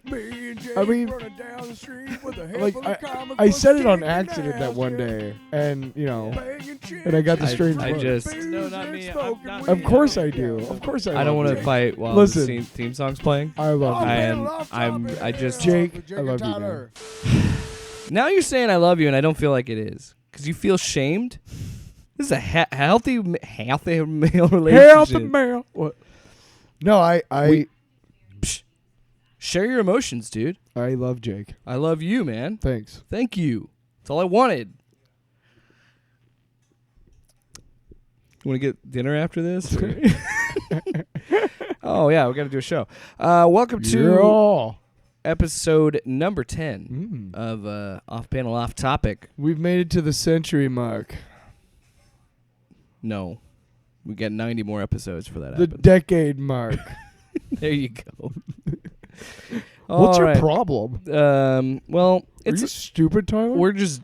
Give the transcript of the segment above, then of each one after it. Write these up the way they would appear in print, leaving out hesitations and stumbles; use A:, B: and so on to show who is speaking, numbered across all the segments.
A: Me and Jake
B: I mean,
A: running down the street with a
B: like
A: handful of comic
B: I
A: books
B: said it on
A: kicking
B: accident that
A: ass,
B: one
A: yeah.
B: day, and
A: Banging
B: and I got the
A: chicks,
B: strange
C: I
B: look.
C: just-
A: booze
C: No, not
A: and
C: me. I'm
A: smoking
C: not-
A: weed.
B: Of course I do. Of course
C: I don't
B: love
C: want to
B: you.
C: fight while
B: Listen.
C: the theme song's playing.
B: I love you.
C: And I just-
B: Jake, I love you, man.
C: Now you're saying I love you, and I don't feel like it is. Because you feel shamed? This is a healthy male relationship.
B: Healthy male. What? No,
C: Psh, share your emotions, dude.
B: I love Jake.
C: I love you, man.
B: Thanks.
C: Thank you. That's all I wanted. You want to get dinner after this? or- Oh, yeah, we got to do a show. Welcome to episode number 10 of Off Panel, Off Topic.
B: We've made it to the century mark.
C: No. We got 90 more episodes for that.
B: The decade mark.
C: There you go.
B: What's
C: All
B: your
C: right.
B: problem?
C: Well,
B: Are you stupid, Tyler?
C: we're just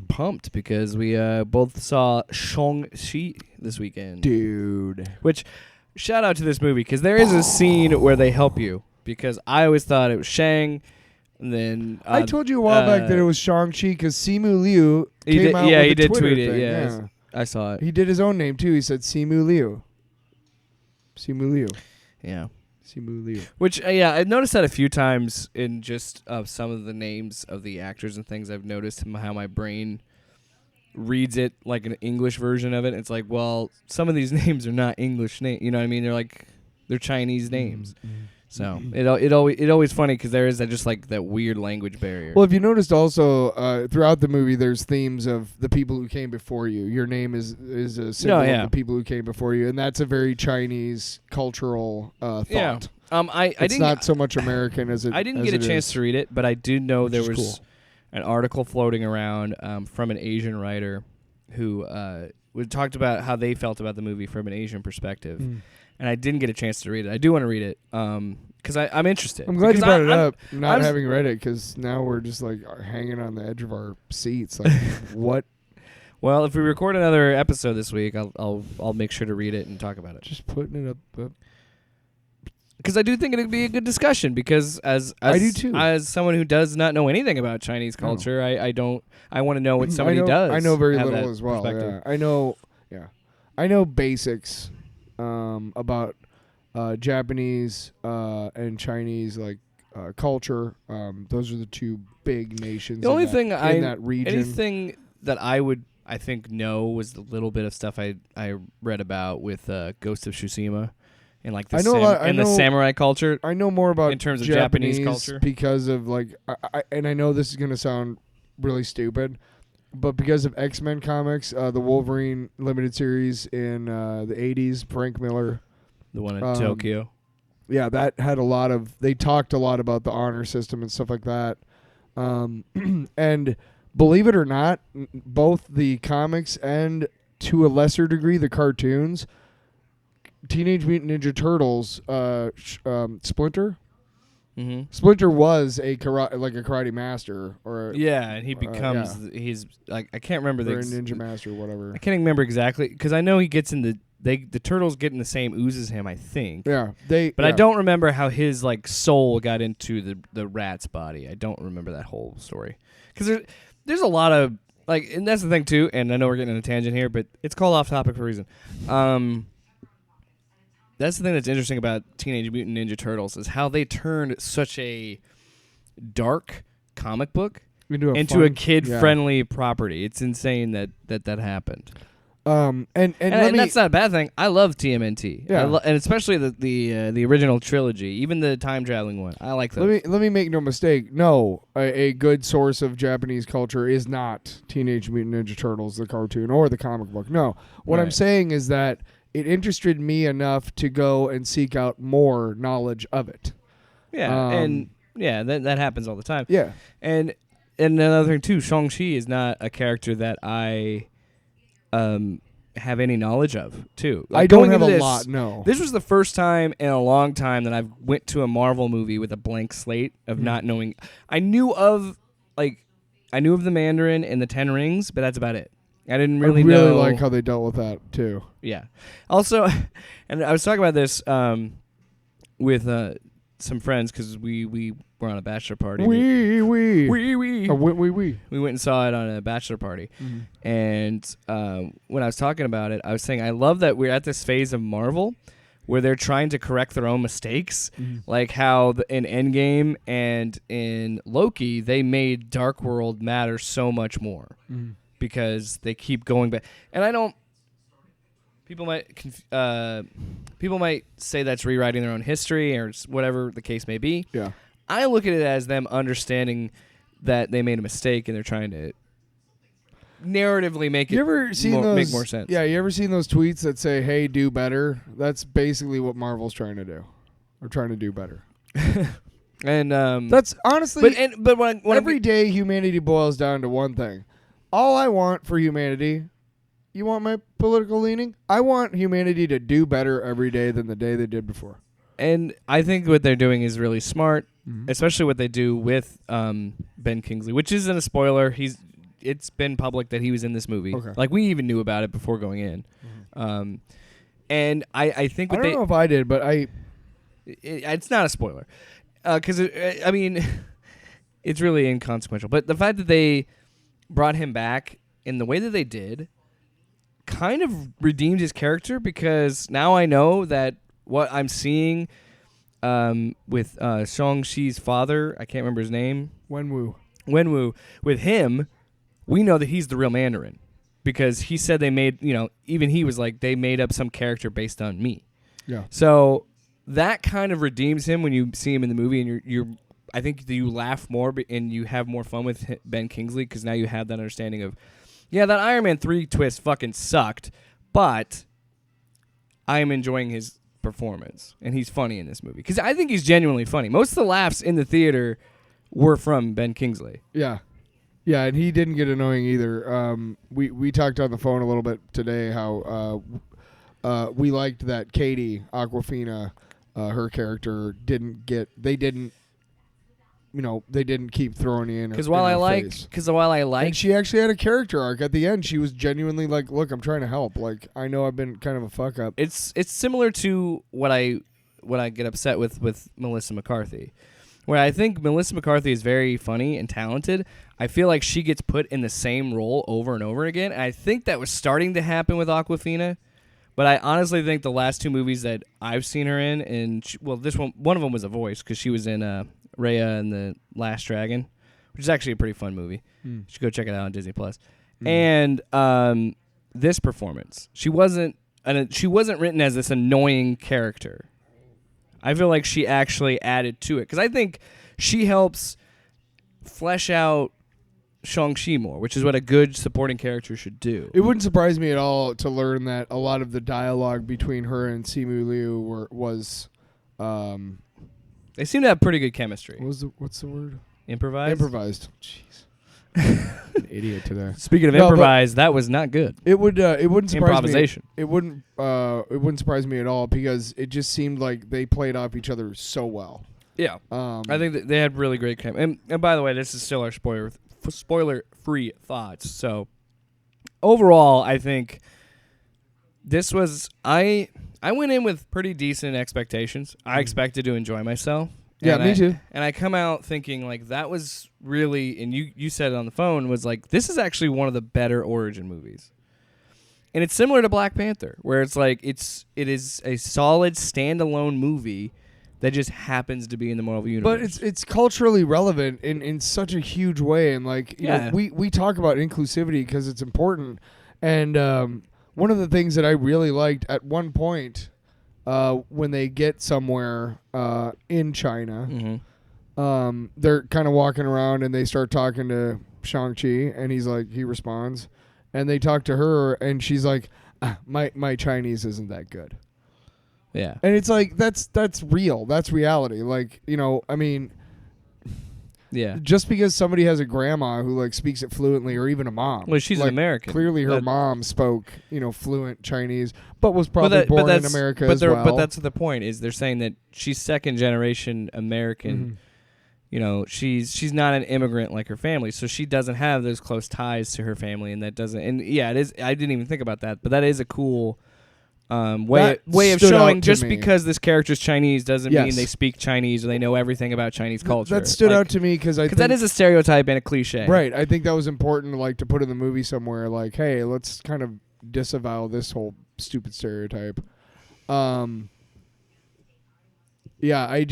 C: pumped because we both saw Shang-Chi this weekend.
B: Dude.
C: Which, shout out to this movie because there is a scene where they help you because I always thought it was Shang, and then
B: I told you a while back that it was Shang-Chi because Simu Liu
C: he
B: came
C: did,
B: out
C: yeah,
B: with
C: he
B: a
C: did
B: Twitter
C: tweet it.
B: thing.
C: Yeah, I saw it.
B: He did his own name, too. He said Simu Liu. Simu Liu.
C: Yeah.
B: Simu Liu.
C: Which, yeah, I've noticed that a few times in just some of the names of the actors and things. I've noticed how my brain reads it like an English version of it. It's like, well, some of these names are not English names. You know what I mean? They're Chinese names. So it always funny because there is just like that weird language barrier.
B: Well, if you noticed also, throughout the movie, there's themes of the people who came before you. Your name is a symbol of the people who came before you, and that's a very Chinese cultural thought.
C: Yeah.
B: It's not so much American as it.
C: I didn't get a chance to read it, but I do know there was an article floating around from an Asian writer who talked about how they felt about the movie from an Asian perspective. And I didn't get a chance to read it. I do want to read it because I'm interested.
B: I'm glad you brought it up, not having read it, because now we're just like hanging on the edge of our seats. Like, what?
C: Well, if we record another episode this week, I'll make sure to read it and talk about it.
B: Just putting it up.
C: Because I do think it'd be a good discussion. Because as
B: I do too.
C: As someone who does not know anything about Chinese culture, I want to know what somebody does.
B: I know very
C: have
B: little
C: that
B: as well.
C: perspective.
B: Yeah. I know basics about Japanese and Chinese culture. Those are the two big nations.
C: The only thing
B: in that region.
C: anything that I think know was the little bit of stuff I read about with Ghost of Tsushima and like the samurai culture.
B: I know more about
C: in terms of Japanese culture
B: because of and I know this is gonna sound really stupid, but because of X-Men comics, the Wolverine limited series in the 80s, Frank Miller.
C: The one in Tokyo.
B: Yeah, that had they talked a lot about the honor system and stuff like that. And believe it or not, both the comics and to a lesser degree the cartoons, Teenage Mutant Ninja Turtles, Splinter.
C: Mm-hmm.
B: Splinter was a karate master,
C: and he becomes he's like I can't remember
B: a ninja master or whatever.
C: I can't remember exactly because I know he gets in the turtles get in the same ooze as him, I think.
B: Yeah,
C: I don't remember how his soul got into the rat's body. I don't remember that whole story because there's a lot of and that's the thing too. And I know we're getting on a tangent here, but it's called Off Topic for a reason. That's the thing that's interesting about Teenage Mutant Ninja Turtles is how they turned such a dark comic book into a kid-friendly property. It's insane that happened.
B: And
C: that's not a bad thing. I love TMNT.
B: Yeah.
C: And especially the original trilogy, even the time traveling one. I like those.
B: Let me make no mistake. No, a good source of Japanese culture is not Teenage Mutant Ninja Turtles, the cartoon or the comic book. No, what I'm saying is that it interested me enough to go and seek out more knowledge of it.
C: Yeah, that happens all the time.
B: Yeah,
C: and another thing too, Shang-Chi is not a character that I have any knowledge of too.
B: I don't have a lot. No,
C: this was the first time in a long time that I went to a Marvel movie with a blank slate of not knowing. I knew of the Mandarin and the Ten Rings, but that's about it. I didn't really know.
B: I really like how they dealt with that too.
C: Yeah. Also, and I was talking about this with some friends because we were on a bachelor party.
B: We.
C: we
B: We.
C: we went and saw it on a bachelor party.
B: Mm-hmm.
C: And when I was talking about it, I was saying I love that we're at this phase of Marvel where they're trying to correct their own mistakes, like how in Endgame and in Loki they made Dark World matter so much more because they keep going back. And I don't. People might say that's rewriting their own history or whatever the case may be.
B: Yeah.
C: I look at it as them understanding that they made a mistake and they're trying to narratively make it make more sense.
B: Yeah, you ever seen those tweets that say, "Hey, do better"? That's basically what Marvel's trying to do. They're trying to do better.
C: And
B: that's honestly,
C: but when
B: every day humanity boils down to one thing. All I want for humanity. You want my political leaning? I want humanity to do better every day than the day they did before.
C: And I think what they're doing is really smart, especially what they do with Ben Kingsley, which isn't a spoiler. It's been public that he was in this movie.
B: Okay.
C: Like, we even knew about it before going in. And I think
B: I don't know if I did, but
C: it's not a spoiler. Because, I mean, it's really inconsequential. But the fact that they brought him back in the way that they did kind of redeemed his character, because now I know that what I'm seeing with Shang-Chi's father, I can't remember his name. Wenwu. With him, we know that he's the real Mandarin, because he said they made, even he was like, they made up some character based on me.
B: Yeah.
C: So that kind of redeems him when you see him in the movie, and you're I think that you laugh more and you have more fun with Ben Kingsley, because now you have that understanding of, yeah, that Iron Man 3 twist fucking sucked, but I am enjoying his performance, and he's funny in this movie. Because I think he's genuinely funny. Most of the laughs in the theater were from Ben Kingsley.
B: Yeah. Yeah, and he didn't get annoying either. We talked on the phone a little bit today how we liked that Katie Aquafina, her character, didn't keep throwing you in.
C: Because while I like,
B: and she actually had a character arc at the end. She was genuinely like, "Look, I'm trying to help. Like, I know I've been kind of a fuck up."
C: It's similar to what I get upset with Melissa McCarthy, where I think Melissa McCarthy is very funny and talented. I feel like she gets put in the same role over and over again. And I think that was starting to happen with Aquafina. But I honestly think the last two movies that I've seen her in, and this one of them was a voice, because she was in Raya and the Last Dragon, which is actually a pretty fun movie. You should go check it out on Disney Plus. And this performance, she wasn't written as this annoying character. I feel like she actually added to it, because I think she helps flesh out Shang-Chi more, which is what a good supporting character should do.
B: It wouldn't surprise me at all to learn that a lot of the dialogue between her and Simu Liu was
C: they seem to have pretty good chemistry.
B: What's the word?
C: Improvised.
B: Jeez. An idiot today.
C: Speaking of improvised, that was not good.
B: It wouldn't surprise
C: improvisation.
B: Me. It wouldn't surprise me at all, because it just seemed like they played off each other so well.
C: Yeah. I think that they had really great chemistry. And by the way, this is still our spoiler-free thoughts. So overall, I think this was I went in with pretty decent expectations. I expected to enjoy myself.
B: Yeah, me too.
C: And I come out thinking, like, that was really, and you said it on the phone, was like, this is actually one of the better origin movies. And it's similar to Black Panther, where it's like it is a solid standalone movie that just happens to be in the Marvel universe.
B: But it's culturally relevant in such a huge way, and like you know, we talk about inclusivity because it's important. And one of the things that I really liked at one point, when they get somewhere in China, they're kind of walking around and they start talking to Shang-Chi, and he responds, and they talk to her, and she's like, my Chinese isn't that good.
C: Yeah.
B: And it's like, that's real. That's reality. Like, you know, I mean,
C: yeah.
B: Just because somebody has a grandma who like speaks it fluently, or even a mom.
C: Well, she's
B: like,
C: an American.
B: Clearly her mom spoke, fluent Chinese, but was probably born in America as well.
C: But that's the point, is they're saying that she's second generation American.
B: Mm-hmm.
C: You know, she's not an immigrant like her family, so she doesn't have those close ties to her family, and that doesn't. And yeah, it is. I didn't even think about that, but that is a cool way of
B: stood
C: showing
B: out to
C: just
B: me.
C: because this character's Chinese doesn't mean
B: Yes.
C: they speak Chinese or they know everything about Chinese culture.
B: That stood out to me because
C: that is a stereotype and a cliche.
B: right. I think that was important, like to put in the movie somewhere. Like, hey, let's kind of disavow this whole stupid stereotype. Yeah,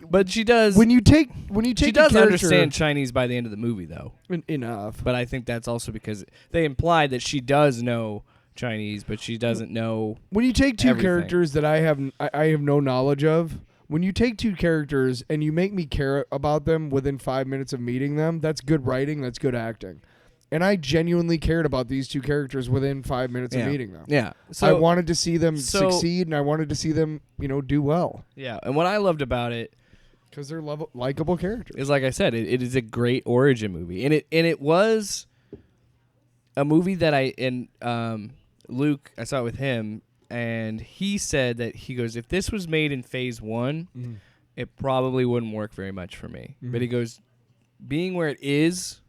C: But she does.
B: when you take
C: she
B: a
C: does
B: character-
C: understand Chinese by the end of the movie, though.
B: enough.
C: But I think that's also because they implied that she does know Chinese, but she doesn't know.
B: When you take two
C: everything.
B: characters that I have no knowledge of, when you take two characters and you make me care about them within 5 minutes of meeting them, that's good writing, that's good acting. And I genuinely cared about these two characters within 5 minutes of meeting them.
C: Yeah.
B: I wanted to see them succeed, and I wanted to see them, do well.
C: Yeah, and what I loved about it
B: Because they're likable characters.
C: is, like I said, it is a great origin movie, and it was a movie that Luke, I saw it with him, and he said that he goes, if this was made in phase 1, it probably wouldn't work very much for me. But he goes, being where it is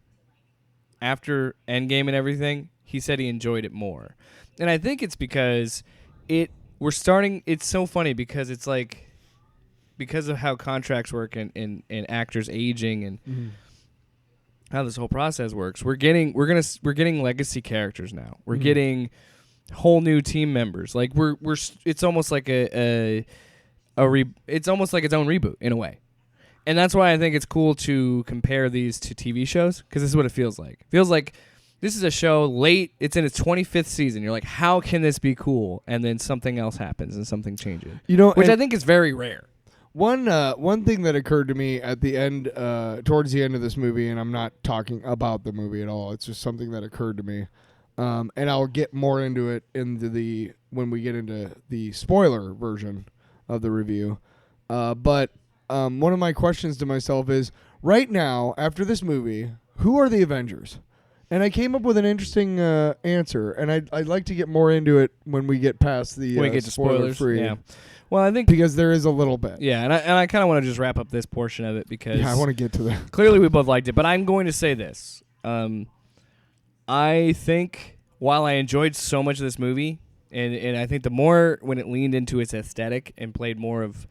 C: after Endgame and everything, he said he enjoyed it more. And I think it's because it's so funny because it's like, because of how contracts work and actors aging and how this whole process works, we're getting legacy characters now. We're getting whole new team members. Like it's almost like it's almost like its own reboot in a way. And that's why I think it's cool to compare these to TV shows, because this is what it feels like. It feels like this is a show late. It's in its 25th season. You're like, how can this be cool? And then something else happens and something changes. Which I think is very rare.
B: One thing that occurred to me at the end, towards the end of this movie, and I'm not talking about the movie at all. It's just something that occurred to me, and I'll get more into it when we get into the spoiler version of the review. But one of my questions to myself is, right now, after this movie, who are the Avengers? And I came up with an interesting answer, and I'd like to get more into it when we get past the
C: When we get to spoilers.
B: free.
C: Yeah. Well, I think
B: because there is a little bit.
C: Yeah, and I kind of want to just wrap up this portion of it because
B: I want to get to that.
C: Clearly, we both liked it, but I'm going to say this: I think while I enjoyed so much of this movie, and I think the more when it leaned into its aesthetic and played more of,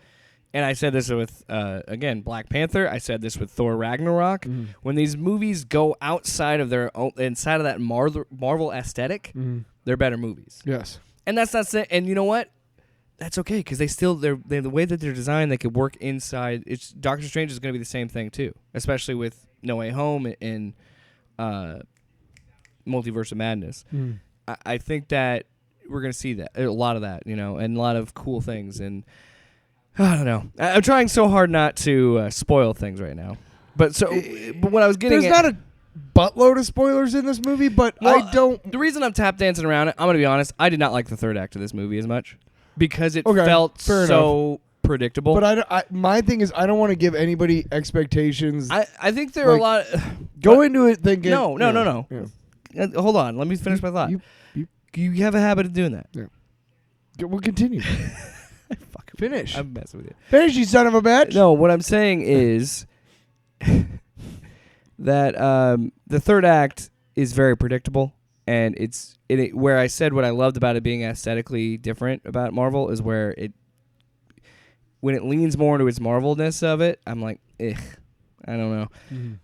C: and I said this with again Black Panther, I said this with Thor Ragnarok. When these movies go outside of their own, inside of that Marvel aesthetic, they're better movies.
B: Yes,
C: and that's not saying. And you know what? That's okay, because they're the way that they're designed, they could work inside. Doctor Strange is going to be the same thing too, especially with No Way Home and Multiverse of Madness. I think that we're going to see that a lot of that, and a lot of cool things. And I don't know. I'm trying so hard not to spoil things right now. But what I was getting,
B: there's not a buttload of spoilers in this movie, but
C: well,
B: I don't.
C: The reason I'm tap dancing around it, I'm going to be honest. I did not like the third act of this movie as much. Because it felt so predictable.
B: But my thing is, I don't want to give anybody expectations.
C: I think there are a lot.
B: Go into it thinking.
C: No.
B: Yeah.
C: Hold on. Let me finish my thought. You have a habit of doing that.
B: Yeah. We'll continue. Finish.
C: I'm messing with you.
B: Finish, you son of a bitch.
C: No, what I'm saying is that the third act is very predictable. And it's where I said what I loved about it being aesthetically different about Marvel is where when it leans more into its Marvel-ness of it, I'm like, I don't know.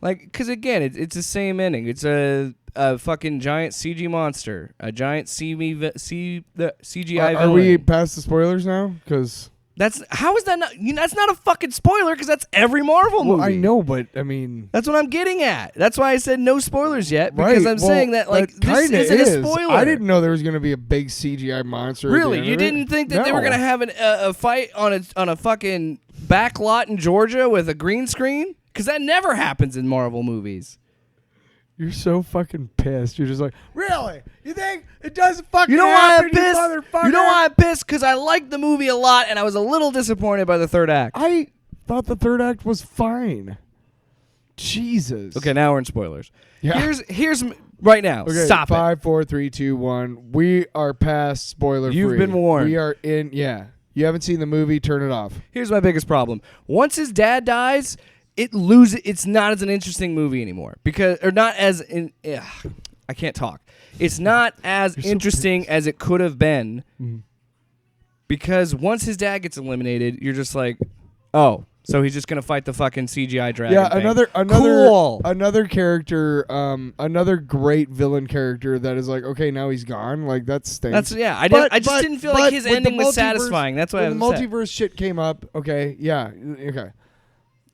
C: Like, because again, it's the same ending. It's a fucking giant CG monster, a giant CGI villain.
B: Are we past the spoilers now? Because
C: how is that not? That's not a fucking spoiler because that's every Marvel movie.
B: I know, but I mean,
C: that's what I'm getting at. That's why I said no spoilers yet because I'm saying that this isn't a spoiler.
B: I didn't know there was going to be a big CGI monster.
C: Really, you didn't think that they were going to have a fight on a fucking back lot in Georgia with a green screen? Because that never happens in Marvel movies.
B: You're so fucking pissed. You're just like, really? You think it doesn't fucking
C: happen? You know why I'm
B: pissed?
C: You know why I'm pissed? Because I liked the movie a lot, and I was a little disappointed by the third act.
B: I thought the third act was fine. Jesus.
C: Okay, now we're in spoilers.
B: Yeah.
C: Here's right now.
B: Okay,
C: Stop it.
B: 5, 4, 3, 2, 1. We are past spoiler free.
C: You've been warned.
B: We are in. Yeah. You haven't seen the movie? Turn it off.
C: Here's my biggest problem. Once his dad dies, it's not as an interesting movie anymore I can't talk. It's not as interesting as it could have been because once his dad gets eliminated, you're just like, oh, so he's just gonna fight the fucking CGI dragon.
B: Yeah,
C: thing.
B: another another character, another great villain character that is like, okay, now he's gone. Like that stinks.
C: I just didn't feel like his ending was satisfying. That's why I was
B: the multiverse shit came up. Okay, yeah, okay.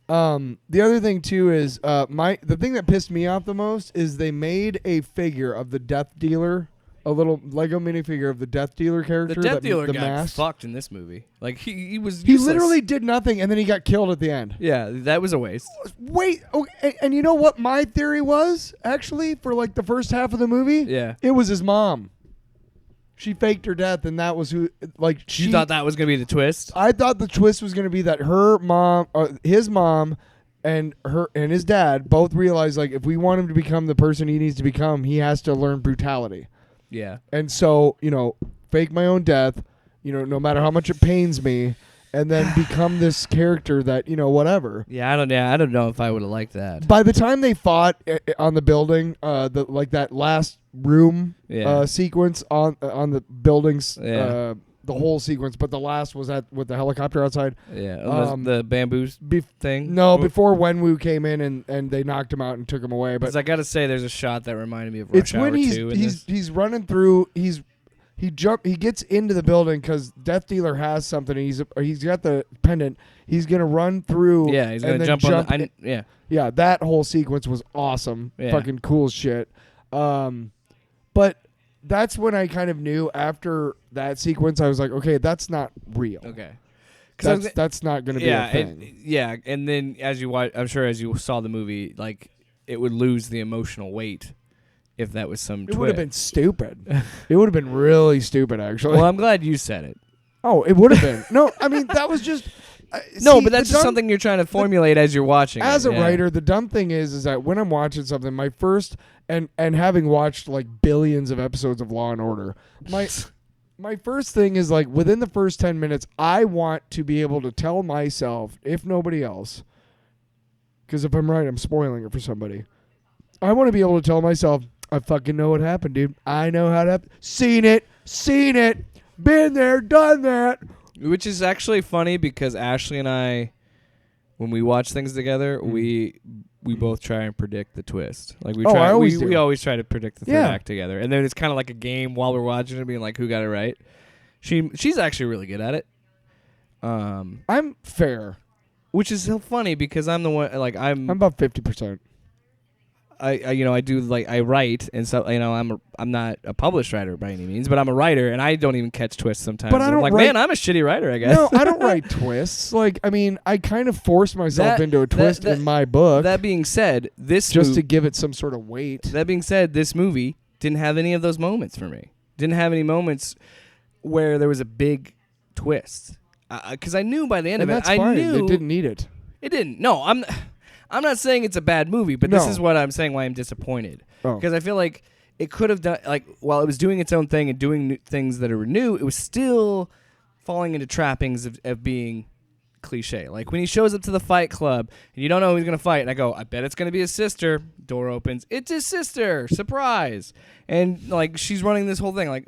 B: The other thing too is the thing that pissed me off the most is they made a figure of the Death Dealer, a little Lego minifigure of the Death Dealer character.
C: The Death Dealer
B: the
C: got
B: mask.
C: fucked in this movie. Like he was.
B: He
C: useless.
B: literally did nothing, and then he got killed at the end.
C: Yeah, that was a waste.
B: Wait, okay, and you know what my theory was actually for like the first half of the movie?
C: Yeah,
B: it was his mom. She faked her death, and that was who. Like
C: you thought that was gonna be the twist.
B: I thought the twist was gonna be that her mom, his mom, and his dad both realized like if we want him to become the person he needs to become, he has to learn brutality.
C: Yeah.
B: And so fake my own death, no matter how much it pains me, and then become this character that whatever.
C: Yeah, I don't know if I would have liked that.
B: By the time they fought on the building, that last room sequence on the buildings, the whole sequence, but the last was with the helicopter outside.
C: Yeah, the bamboo thing.
B: No, before Wenwu came in and they knocked him out and took him away. But
C: I got to say, there's a shot that reminded me of Rush Hour 2.
B: He's running through. He gets into the building because Death Dealer has something. He's got the pendant. He's gonna run through.
C: Yeah, he's gonna jump on.
B: Yeah, that whole sequence was awesome.
C: Yeah.
B: Fucking cool shit. But that's when I kind of knew after that sequence, I was like, okay, that's not real.
C: Okay.
B: That's not going to be a thing.
C: And then as you watch, I'm sure as you saw the movie, like it would lose the emotional weight if that was some.
B: It would have been stupid. It would have been really stupid, actually.
C: Well, I'm glad you said it.
B: Oh, it would have been. No, I mean that was just.
C: No, but that's just something you're trying to formulate as you're watching.
B: As a writer, the dumb thing is that when I'm watching something, my first and having watched like billions of episodes of Law and Order, my first thing is like within the first 10 minutes, I want to be able to tell myself, if nobody else, because if I'm right, I'm spoiling it for somebody. I want to be able to tell myself, I fucking know what happened, dude. I know how to happen. Seen it, been there, done that.
C: Which is actually funny because Ashley and I, when we watch things together, we both try and predict the twist. Like we always try to predict the third act together, and then it's kind of like a game while we're watching it, being like, "Who got it right?" She's actually really good at it.
B: I'm fair,
C: which is so funny because I'm the one. Like I'm
B: about 50%.
C: I write, and so I'm not a published writer by any means, but I'm a writer, and I don't even catch twists sometimes.
B: But I don't
C: man, I'm a shitty writer, I guess.
B: No, I don't write twists. Like, I mean, I kind of force myself into a twist in my book.
C: That being said,
B: to give it some sort of weight.
C: That being said, this movie didn't have any of those moments for me. Didn't have any moments where there was a big twist. Because I knew by the end of it, I knew
B: it didn't need it.
C: It didn't. No, I'm not saying it's a bad movie, but this is what I'm saying why I'm disappointed. Because I feel like it could have done, like, while it was doing its own thing and doing things that are new, it was still falling into trappings of being cliche. Like when he shows up to the fight club and you don't know who he's going to fight, and I go, I bet it's going to be his sister. Door opens. It's his sister. Surprise. And like she's running this whole thing. Like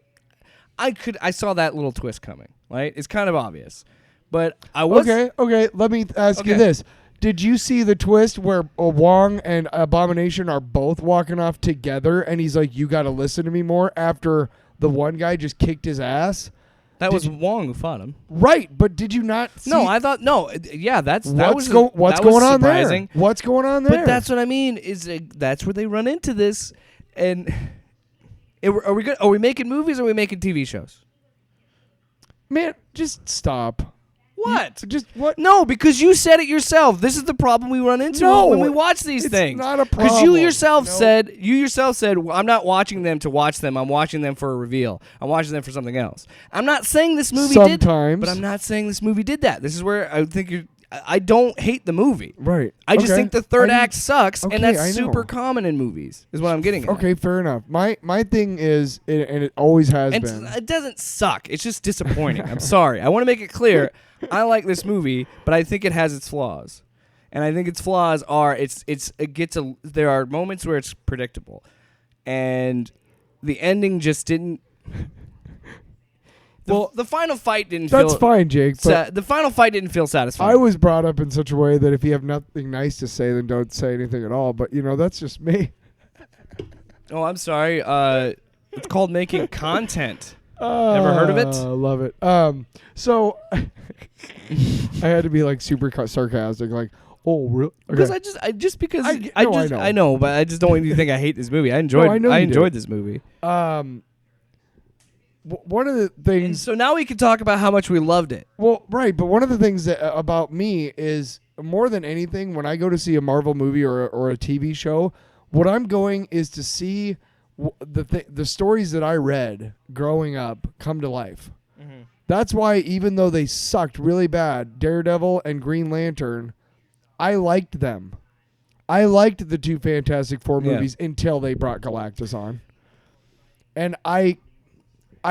C: I saw that little twist coming, right? It's kind of obvious. But I was...
B: Okay. Let me ask you this. Did you see the twist where Wong and Abomination are both walking off together and he's like, you got to listen to me more after the one guy just kicked his ass?
C: That was Wong who fought him.
B: Right, but did you not see...
C: No, I thought... No, yeah,
B: what's going on there? What's going on there?
C: But that's what I mean, is that's where they run into this. And are we good? Are we making movies or are we making TV shows?
B: Man, just stop.
C: What?
B: What?
C: No, because you said it yourself. This is the problem we run into when we watch these things.
B: It's not a problem.
C: Because you yourself said, well, I'm not watching them to watch them. I'm watching them for a reveal. I'm watching them for something else. I'm not saying this movie did, but I'm not saying this movie did that. This is where I think I don't hate the movie.
B: Right.
C: I just think the third act sucks, and that's super common in movies, is what I'm getting at.
B: Okay, fair enough. My thing is, and it always has been.
C: It doesn't suck. It's just disappointing. I'm sorry. I want to make it clear. I like this movie, but I think it has its flaws. And I think its flaws are there are moments where it's predictable. and the ending just didn't.
B: Well,
C: the final fight didn't
B: That's
C: feel.
B: fine, Jake. But
C: The final fight didn't feel satisfying.
B: I was brought up in such a way that if you have nothing nice to say, then don't say anything at all. But that's just me.
C: Oh, I'm sorry. It's called making content. Ever heard of it?
B: Love it. So I had to be like super sarcastic, like, oh, really?
C: Because
B: Okay.
C: I know, but I just don't want you to think I hate this movie. I enjoyed.
B: I know
C: I
B: you
C: enjoyed
B: do.
C: this movie.
B: One of the
C: And
B: things.
C: so now we can talk about how much we loved it.
B: Well, right, but one of the things that about me is more than anything, when I go to see a Marvel movie or a TV show, what I'm going is to see the stories that I read growing up come to life.
C: Mm-hmm.
B: That's why, even though they sucked really bad, Daredevil and Green Lantern, I liked them. I liked the two Fantastic Four movies until they brought Galactus on. And I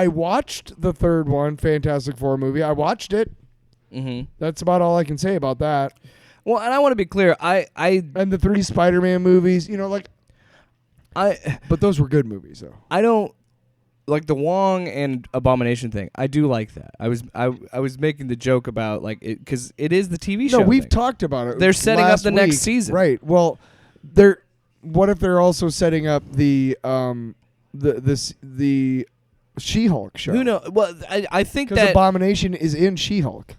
B: watched the third one, Fantastic Four movie. I watched it.
C: Mm-hmm.
B: That's about all I can say about that.
C: Well, and I want to be clear.
B: And the 3 Spider-Man movies, but those were good movies, though.
C: I don't like the Wong and Abomination thing. I do like that. I was making the joke about like it because it is the TV show.
B: No, we've
C: thing.
B: talked about it.
C: They're setting up
B: last
C: the next
B: week.
C: season.
B: Right. Well, what if they're also setting up the She-Hulk show?
C: Who knows? Well, I think
B: Because
C: that
B: Abomination is in She-Hulk.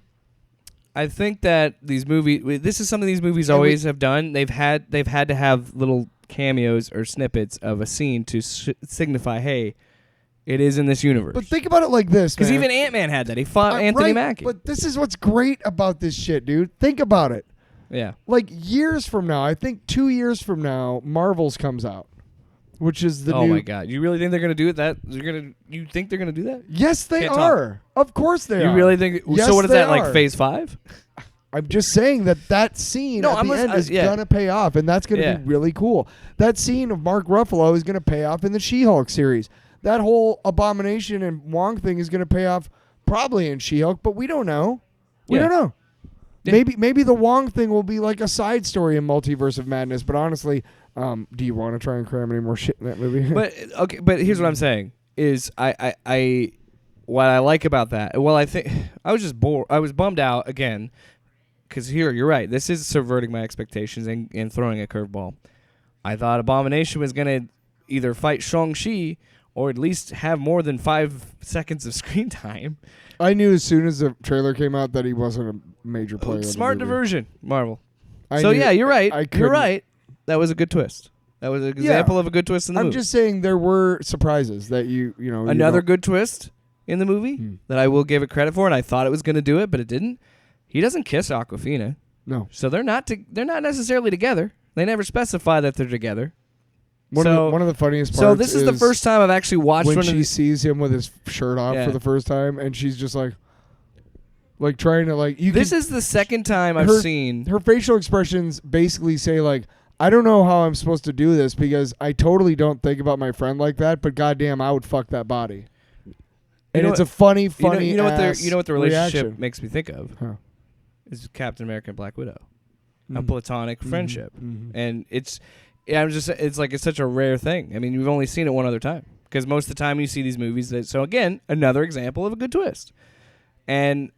C: I think that these movies. This is something these movies always have done. They've had to have little cameos or snippets of a scene to signify, hey, it is in this universe.
B: But think about it like this,
C: because
B: man.
C: even Ant-Man had that. He fought Anthony
B: right,
C: Mackie.
B: But this is what's great about this shit, dude. Think about it.
C: Yeah.
B: Like years from now, I think 2 years from now, Marvel's comes out, which is the new.
C: Oh my God! You really think they're gonna do it? You think they're gonna do that?
B: Yes, they
C: Can't
B: are. Of course they are.
C: You really think?
B: Yes,
C: so what is
B: they
C: that
B: are.
C: like? Phase 5?
B: I'm just saying that scene
C: No,
B: at
C: I'm
B: the end is
C: yeah.
B: gonna pay off, and that's gonna be really cool. That scene of Mark Ruffalo is gonna pay off in the She-Hulk series. That whole Abomination and Wong thing is gonna pay off probably in She-Hulk, but we don't know. We don't know.
C: Yeah.
B: Maybe the Wong thing will be like a side story in Multiverse of Madness. But honestly, do you want to try and cram any more shit in that movie?
C: But okay, but here's what I'm saying is I what I like about that. Well, I think I was just bored. I was bummed out again because you're right. This is subverting my expectations and throwing a curveball. I thought Abomination was gonna either fight Shang-Chi or at least have more than 5 seconds of screen time.
B: I knew as soon as the trailer came out that he wasn't a major player.
C: Smart
B: in the movie.
C: diversion, Marvel.
B: I
C: So
B: knew-
C: yeah, you're right.
B: I
C: You're
B: couldn't-
C: right. That was a good twist. That was an example of a good twist in the
B: I'm
C: movie.
B: just saying there were surprises that you know.
C: Another good twist in the movie that I will give it credit for, and I thought it was going to do it, but it didn't. He doesn't kiss Aquafina,
B: No.
C: so they're not necessarily together. They never specify that they're together.
B: One of the funniest parts.
C: So this is the first time I've actually watched
B: when
C: one of
B: she
C: these.
B: sees him with his shirt off
C: Yeah.
B: for the first time, and she's just like trying to like.
C: This is the second time I've seen.
B: her facial expressions basically say like, I don't know how I'm supposed to do this because I totally don't think about my friend like that, but goddamn, I would fuck that body. And
C: know
B: it's
C: what-
B: a funny
C: you know what
B: ass
C: the relationship
B: reaction.
C: makes me think of
B: Huh.
C: is Captain America and Black Widow, a
B: Mhm.
C: platonic
B: Mhm.
C: friendship,
B: Mhm.
C: and it's such a rare thing. I mean, we've only seen it one other time because most of the time you see these movies. So again, another example of a good twist, and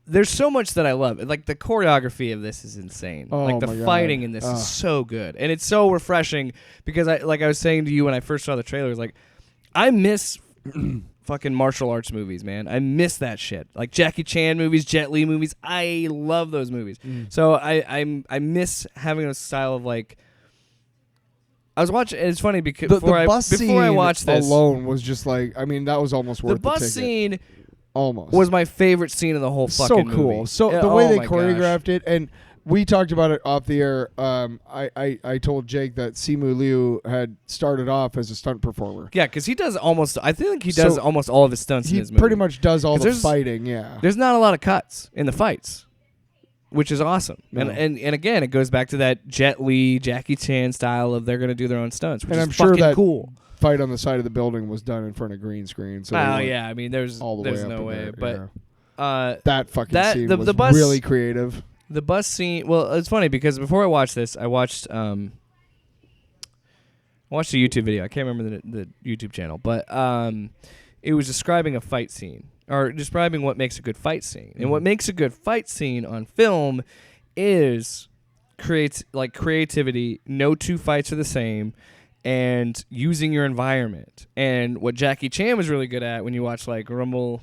C: there's so much that I love. Like the choreography of this is insane.
B: Oh
C: like the
B: my God.
C: fighting in this is so good, and it's so refreshing because I was saying to you when I first saw the trailers, like I miss fucking martial arts movies, man. I miss that shit. Like Jackie Chan movies, Jet Li movies. I love those movies. So I miss having a style of like. I was watching. It's funny because
B: The
C: before
B: bus scene
C: I watched this
B: alone was just like, I mean, that was almost worth
C: the bus
B: ticket.
C: scene
B: Almost
C: was my favorite scene of the whole fucking
B: so cool.
C: movie.
B: So
C: Yeah,
B: the way
C: oh
B: they
C: my
B: choreographed
C: gosh.
B: it, and we talked about it off the air. I told Jake that Simu Liu had started off as a stunt performer.
C: Yeah, because he does almost. I think he does
B: So
C: almost all of his stunts in
B: He
C: his movie.
B: pretty much does all
C: 'Cause
B: the
C: there's-
B: fighting. Yeah,
C: There's not a lot of cuts in the fights, which is awesome.
B: No.
C: And again, it goes back to that Jet Li, Jackie Chan style of they're going to do their own stunts, which
B: and
C: is
B: I'm sure
C: fucking
B: that
C: cool.
B: fight on the side of the building was done in front of green screen. So they
C: Oh
B: went
C: yeah, I mean there's
B: all the way up
C: no
B: in
C: way,
B: there,
C: but
B: yeah. That fucking
C: that-
B: scene
C: the
B: was
C: bus-
B: really creative.
C: the bus scene. Well, it's funny because before I watched this, I watched I watched a YouTube video. I can't remember the YouTube channel, but it was describing a fight scene or describing what makes a good fight scene. And what makes a good fight scene on film is creates like creativity. No two fights are the same, and using your environment. And what Jackie Chan was really good at when you watch like Rumble,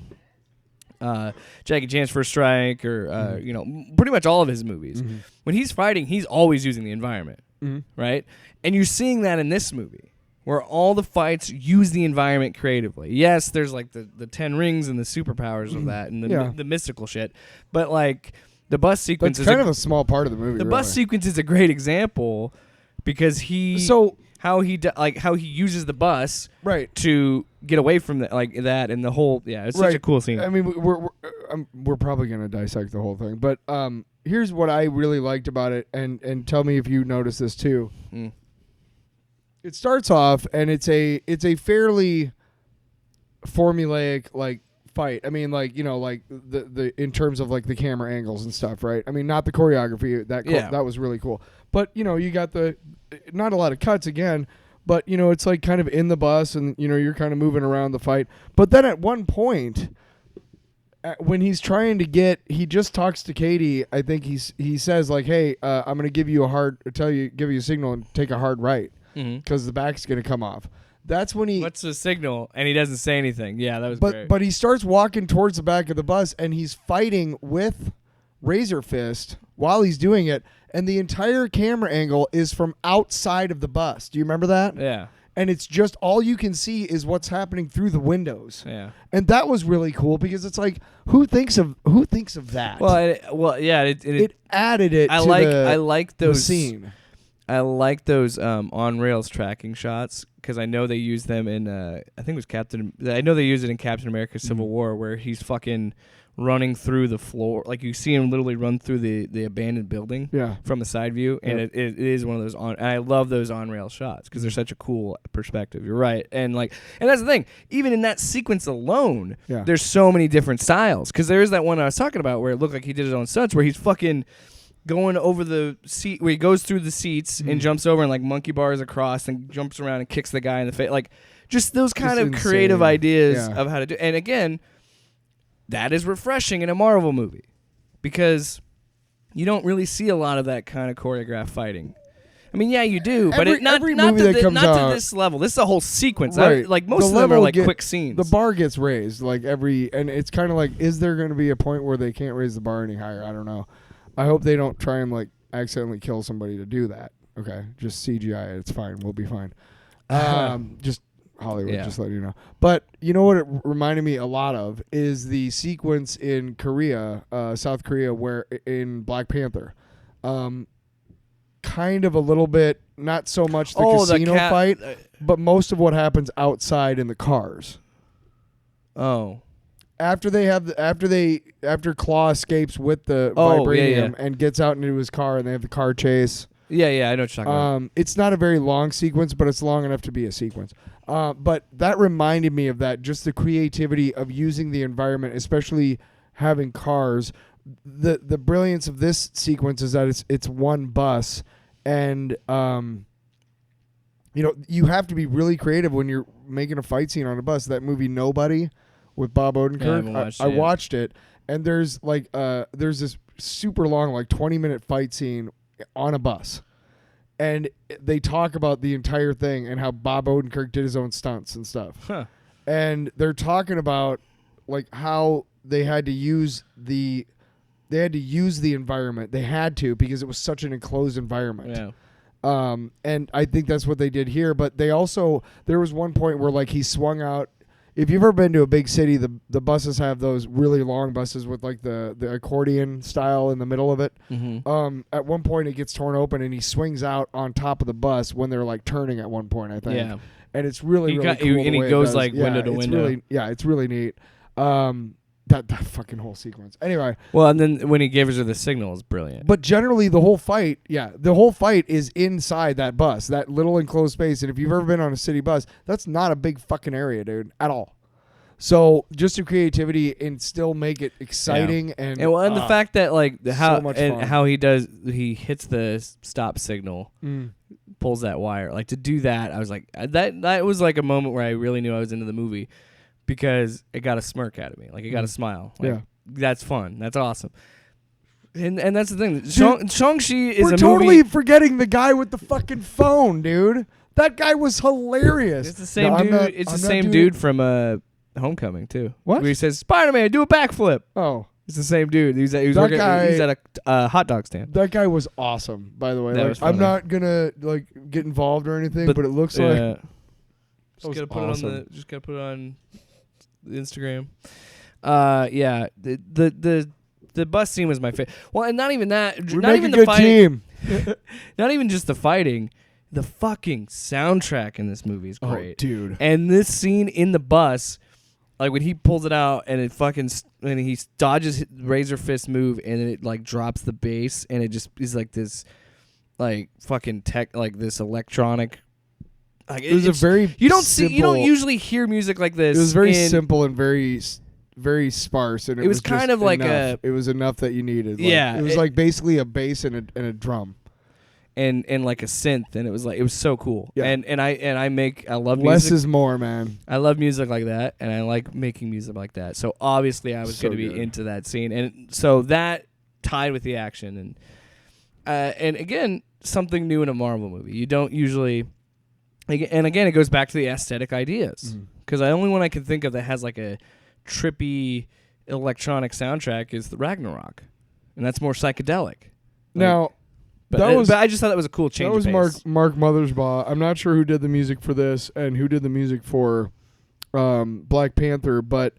C: Jackie Chan's First Strike, or you know, pretty much all of his movies. When he's fighting, he's always using the environment, right? And you're seeing that in this movie, where all the fights use the environment creatively. Yes, there's like the 10 rings and the superpowers of that, and the mystical shit, but like. The bus sequence
B: is kind of a small part of the movie.
C: The bus sequence is a great example because how he uses the bus to get away from that and the whole it's such a cool scene.
B: I mean, we're probably gonna dissect the whole thing, but here's what I really liked about it, and tell me if you notice this too. It starts off and it's a fairly formulaic like. Fight. I mean, like, you know, like the in terms of like the camera angles and stuff, right? I mean, not the choreography. That was really cool. But, you know, you got not a lot of cuts again, but, you know, it's like kind of in the bus and, you know, you're kind of moving around the fight. But then at one point, when he's trying to he just talks to Katie. I think he says like, hey, I'm going to give you give you a signal and take a hard right because the back's going to come off. That's when
C: what's the signal? And he doesn't say anything. Yeah, that was great.
B: But he starts walking towards the back of the bus, and he's fighting with Razor Fist while he's doing it, and the entire camera angle is from outside of the bus. Do you remember that?
C: Yeah.
B: And it's just all you can see is what's happening through the windows.
C: Yeah.
B: And that was really cool because it's like, who thinks of that?
C: Well, yeah. It added it. I like those
B: scene.
C: I like those on rails tracking shots because I know they use them in I think it was I know they use it in Captain America: Civil War, where he's fucking running through the floor, like you see him literally run through the abandoned building from a side view, and it is one of those and I love those on rail shots because they're such a cool perspective. You're right, and that's the thing. Even in that sequence alone, there's so many different styles because there is that one I was talking about where it looked like he did it on stunts where he's fucking going over the seat where he goes through the seats and jumps over and like monkey bars across and jumps around and kicks the guy in the face. Like just those kind of creative ideas of how to do. And again, that is refreshing in a Marvel movie because you don't really see a lot of that kind of choreographed fighting. I mean, yeah, you do, but not to this level. This is a whole sequence.
B: Right.
C: Most of them are like quick scenes.
B: The bar gets raised and it's kind of like, is there going to be a point where they can't raise the bar any higher? I don't know. I hope they don't try and like accidentally kill somebody to do that. Okay, just CGI it. It's fine. We'll be fine. Just Hollywood, just letting you know. But you know what it reminded me a lot of is the sequence in Korea, South Korea, where in Black Panther, kind of a little bit, not so much the casino fight, but most of what happens outside in the cars.
C: Oh.
B: After Claw escapes with the vibranium and gets out into his car and they have the car chase.
C: Yeah, I know what you're talking about.
B: It's not a very long sequence, but it's long enough to be a sequence. But that reminded me of that, just the creativity of using the environment, especially having cars. The brilliance of this sequence is that it's one bus, and you know, you have to be really creative when you're making a fight scene on a bus. That movie Nobody with Bob Odenkirk. I watched it, and there's this super long, like 20-minute fight scene on a bus, and they talk about the entire thing and how Bob Odenkirk did his own stunts and stuff. And they're talking about like how they had to use the environment. They had to because it was such an enclosed environment. And I think that's what they did here. But there was one point where like he swung out. If you've ever been to a big city, the buses have those really long buses with like the accordion style in the middle of it. At one point, it gets torn open and he swings out on top of the bus when they're like turning at one point, I think. Yeah. And it's really cool.
C: And he goes like window to window.
B: It's really neat. That fucking whole sequence. Anyway.
C: Well, and then when he gives her the signal is brilliant.
B: But generally, the whole fight is inside that bus, that little enclosed space. And if you've ever been on a city bus, that's not a big fucking area, dude, at all. So just the creativity and still make it exciting and
C: the fact that like how he hits the stop signal pulls that wire. Like, to do that, I was like, that was like a moment where I really knew I was into the movie, because it got a smirk out of me. Like, it got a smile. Like,
B: Yeah.
C: that's fun. That's awesome. And that's the thing. Shang-Chi is
B: We're
C: a
B: totally
C: movie.
B: forgetting the guy with the fucking phone, dude. That guy was hilarious.
C: It's the same
B: No, I'm
C: dude.
B: not-
C: It's
B: I'm
C: the
B: not
C: same
B: doing
C: dude from Homecoming too.
B: What?
C: Where he says, "Spider-Man, do a backflip."
B: Oh,
C: It's the same dude. He was
B: That
C: working.
B: guy-
C: He's at a hot dog stand.
B: that guy was awesome. By the way,
C: That
B: like,
C: was
B: I'm
C: funny.
B: not gonna like get involved or anything, but it looks like
C: Just
B: was
C: gotta put
B: awesome.
C: it on just gotta put it on the Instagram. Yeah. The bus scene was my favorite. Well, and not even that.
B: we
C: Not
B: make
C: even
B: a
C: the
B: good
C: fighting.
B: team.
C: Not even just the fighting. The fucking soundtrack in this movie is great.
B: Oh, dude.
C: And this scene in the bus, like when he pulls it out and it fucking and he dodges Razor Fist move and it like drops the bass and it just is like this, like fucking tech, like this electronic. Like
B: It was a very
C: you don't
B: simple,
C: usually hear music like this.
B: It was very
C: in-
B: simple and very sparse, and it
C: was
B: was
C: kind
B: just
C: of like
B: enough. It was enough that you needed. Like,
C: Yeah,
B: it was like basically a bass and a drum.
C: and like a synth, and it was so cool.
B: Yeah.
C: And I love
B: Less
C: music.
B: is more, man.
C: I love music like that, and I like making music like that. So obviously, I was
B: So
C: going to be
B: good.
C: into that scene, and so that tied with the action, and again, something new in a Marvel movie. You don't usually, and again, it goes back to the aesthetic ideas, because the only one I can think of that has like a trippy electronic soundtrack is the Ragnarok, and that's more psychedelic.
B: Now
C: But,
B: that was
C: but I just thought that was a cool change.
B: that was
C: of pace.
B: Mark Mothersbaugh. I'm not sure who did the music for this and who did the music for Black Panther, but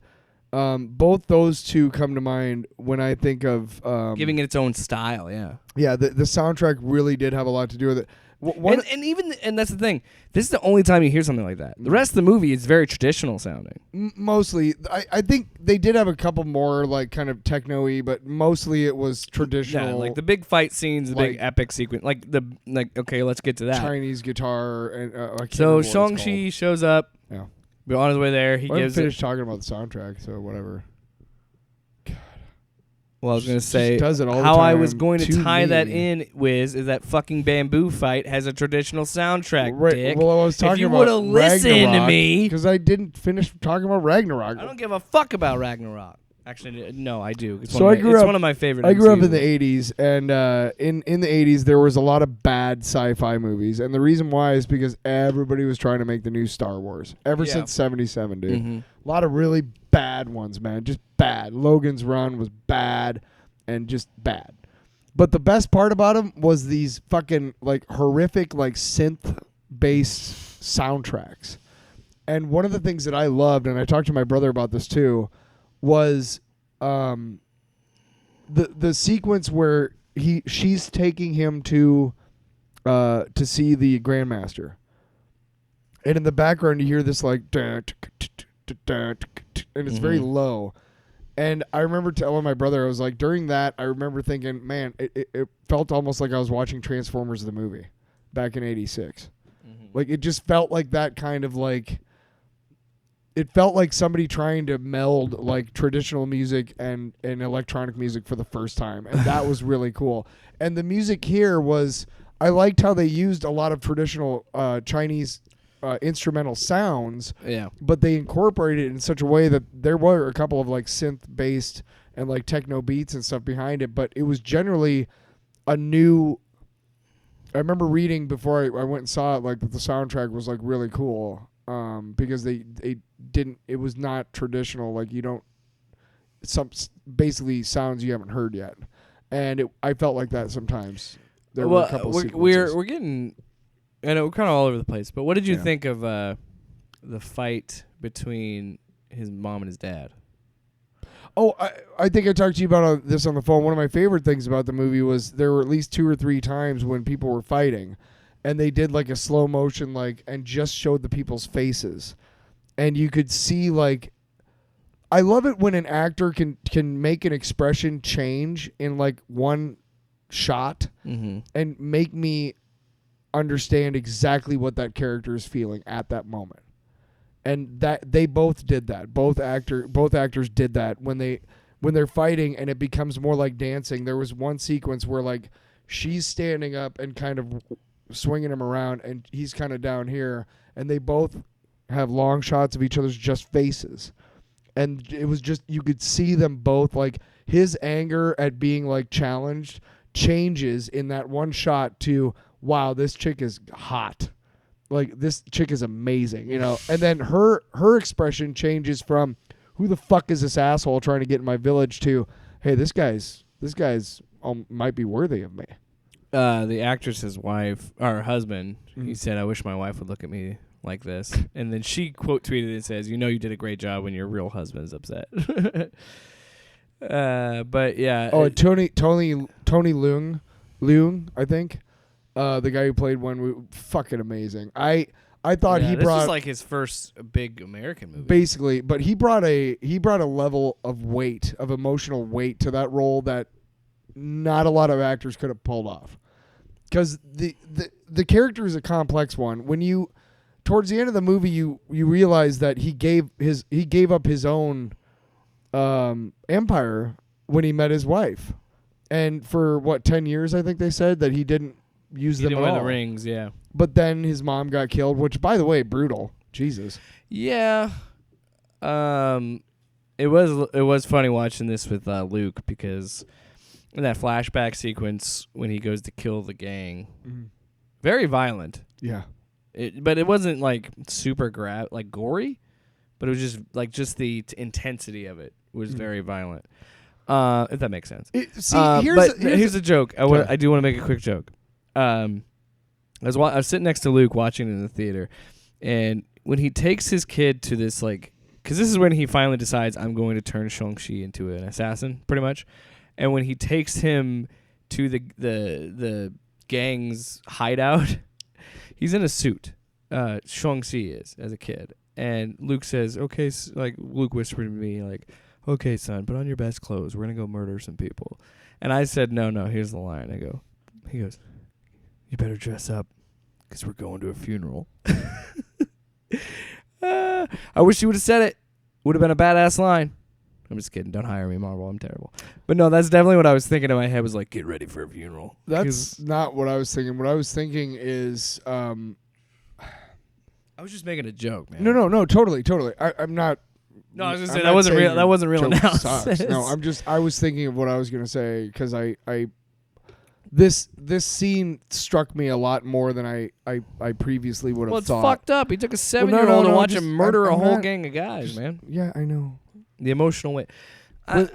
B: both those two come to mind when I think of
C: Giving it its own style, yeah.
B: Yeah, the soundtrack really did have a lot to do with it.
C: And that's the thing. This is the only time you hear something like that. The rest of the movie is very traditional sounding.
B: Mostly, I think they did have a couple more like kind of techno-y, but mostly it was traditional.
C: Yeah, like the big fight scenes, the big
B: like-
C: epic sequence, okay, let's get to that.
B: Chinese guitar and I can't
C: So
B: remember what it's
C: Shang-Chi shows up.
B: Yeah.
C: We're on his way there. He
B: called. We haven't
C: gives it.
B: finished talking about the soundtrack, so whatever.
C: Well, I was going to
B: Just
C: say
B: does it all the
C: how I was
B: time
C: going to
B: to
C: tie that
B: me.
C: in, Wiz, is that fucking bamboo fight has a traditional soundtrack,
B: Right.
C: dick.
B: Well, I was talking
C: if you
B: about
C: would have listened to me.
B: because I didn't finish talking about Ragnarok.
C: I don't give a fuck about Ragnarok. Actually, no, I do. It's
B: So
C: one
B: I
C: of
B: grew
C: it's
B: up-
C: one of my favorite.
B: I grew up
C: MCU
B: in the
C: movies.
B: 80s, and in the 80s, there was a lot of bad sci-fi movies. And the reason why is because everybody was trying to make the new Star Wars ever
C: Yeah.
B: since 77, dude.
C: Mhm.
B: A lot of really bad ones, man. Just bad. Logan's Run was bad and just bad. But the best part about them was these fucking like horrific like synth-based soundtracks. And one of the things that I loved, and I talked to my brother about this too, was the sequence where she's taking him to see the Grandmaster, and in the background you hear this like and it's very low. And I remember telling my brother, I was like, during that, I remember thinking, man, it felt almost like I was watching Transformers the movie back in '86. Like it just felt like that kind of like. It felt like somebody trying to meld like traditional music and electronic music for the first time, and that was really cool. And the music here was, I liked how they used a lot of traditional Chinese instrumental sounds,
C: Yeah.
B: but they incorporated it in such a way that there were a couple of like synth based and like techno beats and stuff behind it, but it was generally a new. I remember reading before I went and saw it, like that the soundtrack was like really cool. Because they didn't, it was not traditional. Like you don't, basically sounds you haven't heard yet, and I felt like that sometimes. There were a couple sequences.
C: we're getting, I know we're kind of all over the place. But what did you
B: Yeah.
C: think of the fight between his mom and his dad?
B: Oh, I think I talked to you about this on the phone. One of my favorite things about the movie was there were at least 2 or 3 times when people were fighting, and they did like a slow motion, like, and just showed the people's faces, and you could see like. I love it when an actor can make an expression change in like one shot
C: Mm-hmm.
B: and make me understand exactly what that character is feeling at that moment. And that they both did that. Both actors did that when they're fighting and it becomes more like dancing. There was one sequence where like she's standing up and kind of swinging him around, and he's kind of down here, and they both have long shots of each other's just faces. And it was just, you could see them both, like, his anger at being, like, challenged changes in that one shot to, wow, this chick is hot. Like, this chick is amazing, you know? And then her expression changes from, who the fuck is this asshole trying to get in my village, to, hey, this guy's might be worthy of me.
C: The actress's wife, or husband, he said, I wish my wife would look at me like this. And then she quote tweeted and says, you know you did a great job when your real husband's upset. But yeah.
B: Oh, Tony Leung, I think. The guy who played fucking amazing. I thought he brought,
C: this is like his first big American movie.
B: Basically, but he brought a level of weight, of emotional weight to that role that not a lot of actors could have pulled off. Because the character is a complex one. When you towards the end of the movie, you realize that he gave up his own empire when he met his wife, and for 10 years I think they said that he didn't use them at all. He didn't
C: wear the rings, yeah.
B: But then his mom got killed, which, by the way, brutal. Jesus.
C: Yeah. It was funny watching this with Luke, because in that flashback sequence when he goes to kill the gang, very violent.
B: Yeah.
C: But it wasn't like super gory, but it was just the intensity of it was very violent. If that makes sense. Here's a joke. I do want to make a quick joke. I was sitting next to Luke watching it in the theater, and when he takes his kid to this, like, because this is when he finally decides, I'm going to turn Shang-Chi into an assassin, pretty much. And when he takes him to the gang's hideout, he's in a suit. Shang-Chi is, as a kid. And Luke says, okay, Luke whispered to me, like, okay, son, put on your best clothes. We're going to go murder some people. And I said, no, here's the line. He goes, you better dress up, because we're going to a funeral. I wish you would have said it. Would have been a badass line. I'm just kidding. Don't hire me, Marvel. I'm terrible. But no, that's definitely what I was thinking in my head, was like, get ready for a funeral.
B: That's not what I was thinking. What I was thinking is...
C: I was just making a joke, man.
B: No, totally. I'm not...
C: No, I was going to say, that wasn't real. That wasn't real analysis.
B: No, I was thinking of what I was going to say, because this scene struck me a lot more than I previously would have thought.
C: Well, it's fucked up. He took a 7-year-old to watch him murder a whole gang of guys, man.
B: Yeah, I know.
C: The emotional way.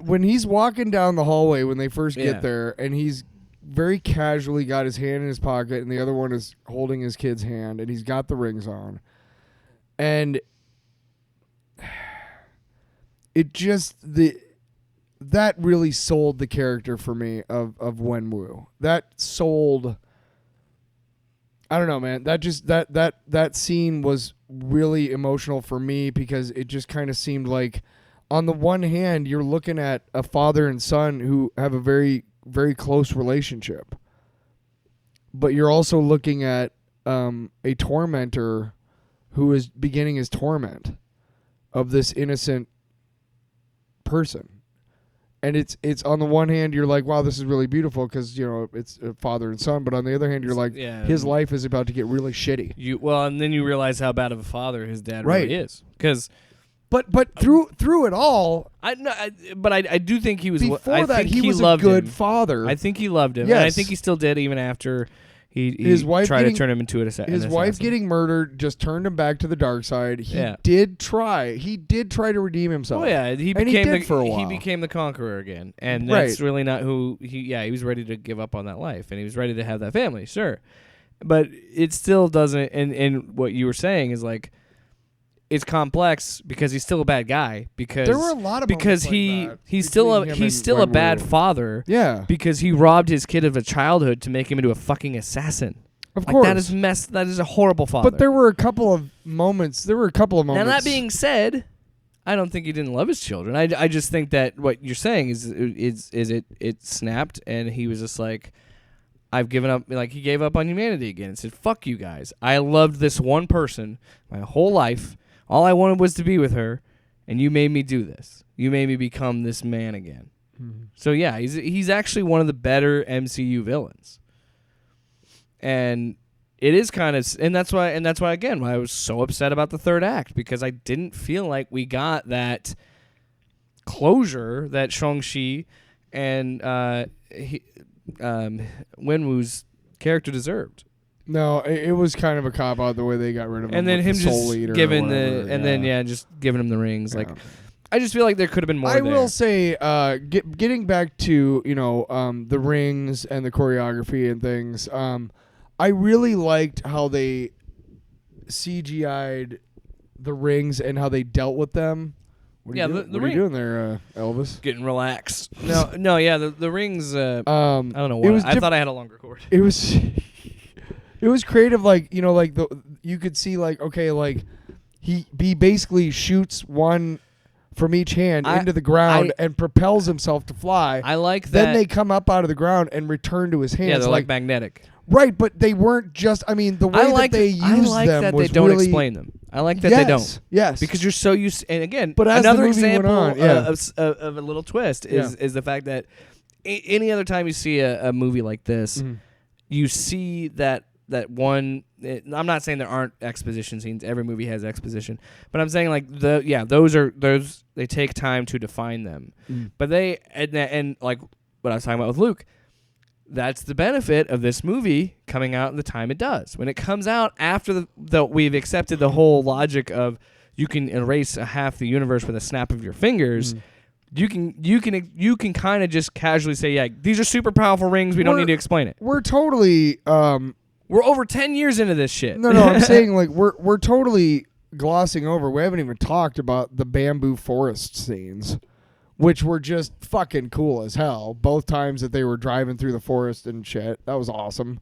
B: When he's walking down the hallway when they first get there, and he's very casually got his hand in his pocket, and the other one is holding his kid's hand, and he's got the rings on. And it just... that really sold the character for me of Wenwu. That sold... I don't know, man. That scene was really emotional for me, because it just kind of seemed like, on the one hand, you're looking at a father and son who have a very, very close relationship, but you're also looking at a tormentor who is beginning his torment of this innocent person. And it's on the one hand, you're like, wow, this is really beautiful, because, you know, it's a father and son. But on the other hand, you're like, his life is about to get really shitty.
C: And then you realize how bad of a father his dad really is.
B: But through it all,
C: I do think he was.
B: Before that, he was a good father.
C: I think he loved him,
B: yes.
C: and I think he still did, even after his wife tried to turn him into an assassin.
B: His wife getting murdered just turned him back to the dark side. He did try to redeem himself.
C: Oh yeah, he became the conqueror again, and that's really not who he. Yeah, he was ready to give up on that life, and he was ready to have that family, sure, but it still doesn't. And what you were saying is like, it's complex, because he's still a bad guy, because
B: there were a lot of
C: he's still a bad father.
B: Yeah,
C: because he robbed his kid of a childhood to make him into a fucking assassin.
B: Of course,
C: that is a horrible father.
B: But there were a couple of moments. Now
C: that being said, I don't think he didn't love his children. I just think that what you're saying is it snapped, and he was just like, I've given up. Like, he gave up on humanity again and said, fuck you guys. I loved this one person my whole life. All I wanted was to be with her, and you made me do this. You made me become this man again. Mm-hmm. So yeah, he's actually one of the better MCU villains. And it is kind of, and that's why again why I was so upset about the third act, because I didn't feel like we got that closure that Shang-Chi and Wenwu's character deserved.
B: No, it was kind of a cop out the way they got rid of him.
C: And then
B: with
C: him
B: the Soul
C: just
B: Eater or
C: giving
B: whatever,
C: just giving him the rings. Like,
B: Yeah.
C: I just feel like there could have been more.
B: I
C: there.
B: will say, getting back to the rings and the choreography and things. I really liked how they CGI'd the rings and how they dealt with them. What are
C: the
B: you doing there, Elvis?
C: Getting relaxed. No, yeah, the rings. I don't know
B: it
C: why.
B: was
C: I thought I had a longer cord.
B: It was it was creative, like you could see like he basically shoots one from each hand into the ground and propels himself to fly.
C: I like that.
B: Then they come up out of the ground and return to his hands.
C: Yeah, they're like magnetic.
B: Right, but they weren't just. I mean, the way that they used them was
C: I like that they don't explain them. I like that they don't.
B: Yes,
C: because you're so used. And again,
B: but as
C: another
B: the movie
C: example
B: went on,
C: of a little twist is the fact that any other time you see a movie like this, you see that one. I'm not saying there aren't exposition scenes. Every movie has exposition, but I'm saying like those they take time to define them. But they and like what I was talking about with Luke. That's the benefit of this movie coming out in the time it does. When it comes out after we've accepted the whole logic of you can erase half the universe with a snap of your fingers, you can kind of just casually say, yeah, these are super powerful rings. We don't need to explain it.
B: We're totally
C: we're over 10 years into this shit.
B: No, I'm saying like we're totally glossing over. We haven't even talked about the bamboo forest scenes, which were just fucking cool as hell. Both times that they were driving through the forest and shit. That was awesome.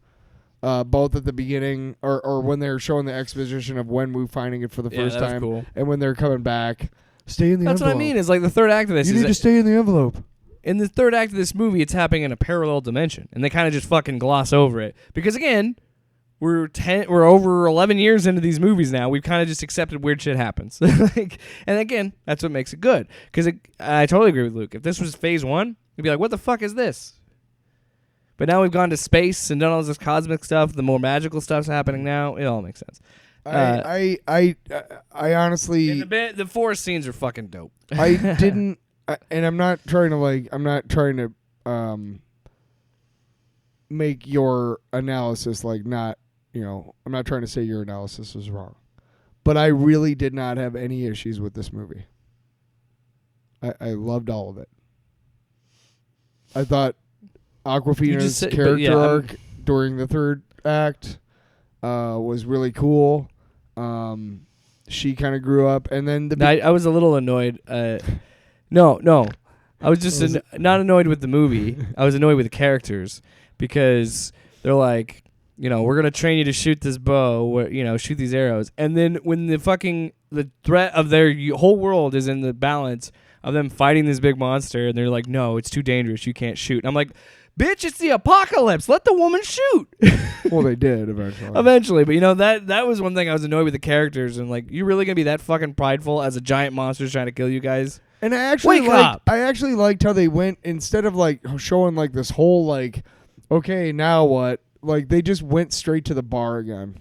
B: Both at the beginning or when they were showing the exposition of Wenwu finding it for the first
C: that was
B: time.
C: cool.
B: And when they're coming back. Stay in the
C: That's
B: envelope.
C: what I mean. Is like the third act of this.
B: You need to stay in the envelope.
C: In the third act of this movie, it's happening in a parallel dimension. And they kind of just fucking gloss over it. Because again, we're over 11 years into these movies now. We've kind of just accepted weird shit happens. And again, that's what makes it good. Because I totally agree with Luke. If this was phase 1, you'd be like, what the fuck is this? But now we've gone to space and done all this cosmic stuff. The more magical stuff's happening now. It all makes sense.
B: I honestly...
C: The forest scenes are fucking dope.
B: I didn't... and I'm not trying to make your analysis not... I'm not trying to say your analysis is wrong. But I really did not have any issues with this movie. I loved all of it. I thought Awkwafina's character arc during the third act was really cool. She kind of grew up, and then
C: I was a little annoyed. No. I was just not annoyed with the movie. I was annoyed with the characters because they're like... we're going to train you to shoot this bow, shoot these arrows. And then when the threat of their whole world is in the balance of them fighting this big monster, and they're like, no, it's too dangerous. You can't shoot. And I'm like, bitch, it's the apocalypse. Let the woman shoot.
B: Well, they did eventually.
C: Eventually. But, that was one thing I was annoyed with the characters. And, like, you really going to be that fucking prideful as a giant monster's trying to kill you guys?
B: And I actually
C: Wake up.
B: Liked how they went, instead of, like, showing, like, this whole, like, okay, now what? Like they just went straight to the bar again.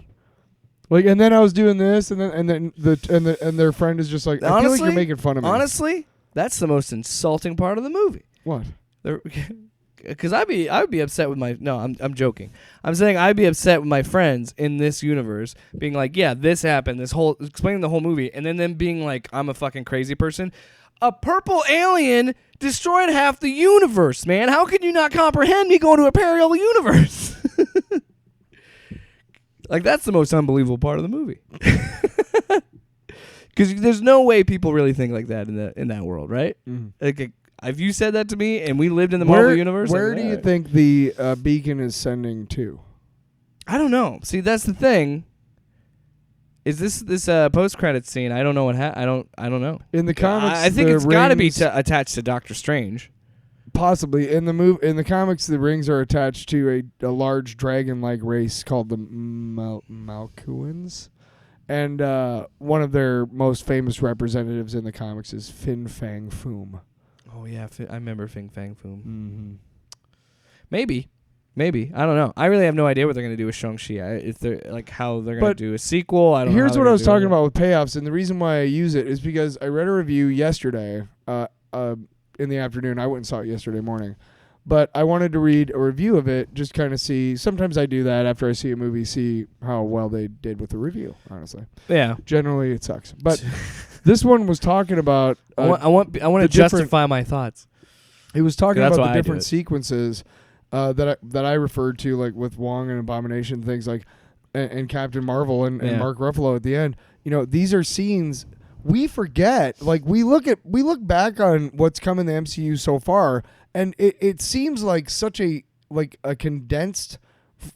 B: Like, and then I was doing this, and their friend is just like, I feel like you're making fun of me.
C: Honestly, that's the most insulting part of the movie.
B: What?
C: Because I would be upset with my. No, I'm joking. I'm saying I'd be upset with my friends in this universe being like, yeah, this happened. Explaining the whole movie, and then them being like, I'm a fucking crazy person. A purple alien destroyed half the universe, man. How can you not comprehend me going to a parallel universe? Like, that's the most unbelievable part of the movie. Because there's no way people really think like that in that world, right? Mm-hmm. Like, if you said that to me and we lived in the Marvel universe...
B: Where do you think the beacon is sending to?
C: I don't know. See, that's the thing. Is this post-credit scene? I don't know what I don't know.
B: In the comics,
C: I think it's got to be attached to Doctor Strange.
B: Possibly. In the comics, the rings are attached to a large dragon-like race called the Malkuans. And one of their most famous representatives in the comics is Fin Fang Foom.
C: Oh, yeah. I remember Fin Fang Foom.
B: Mm-hmm.
C: Maybe. Maybe. I don't know. I really have no idea what they're going to do with Shang-Chi. If they're like how they're going
B: But
C: to do a sequel. I don't know.
B: Here's
C: how
B: what
C: they're
B: I was
C: gonna do
B: talking
C: it.
B: about with payoffs, and the reason why I use it is because I read a review yesterday in the afternoon. I went and saw it yesterday morning. But I wanted to read a review of it, just kind of see. Sometimes I do that after I see a movie, see how well they did with the review, honestly.
C: Yeah.
B: Generally, it sucks. But this one was talking about...
C: I want to justify my thoughts.
B: It was talking
C: That's
B: about
C: why
B: the
C: I do
B: different
C: it.
B: sequences that I referred to, like with Wong and Abomination, things like, and Captain Marvel and Mark Ruffalo at the end. You know, these are scenes we forget. Like we look back on what's come in the MCU so far, and it seems like such a condensed,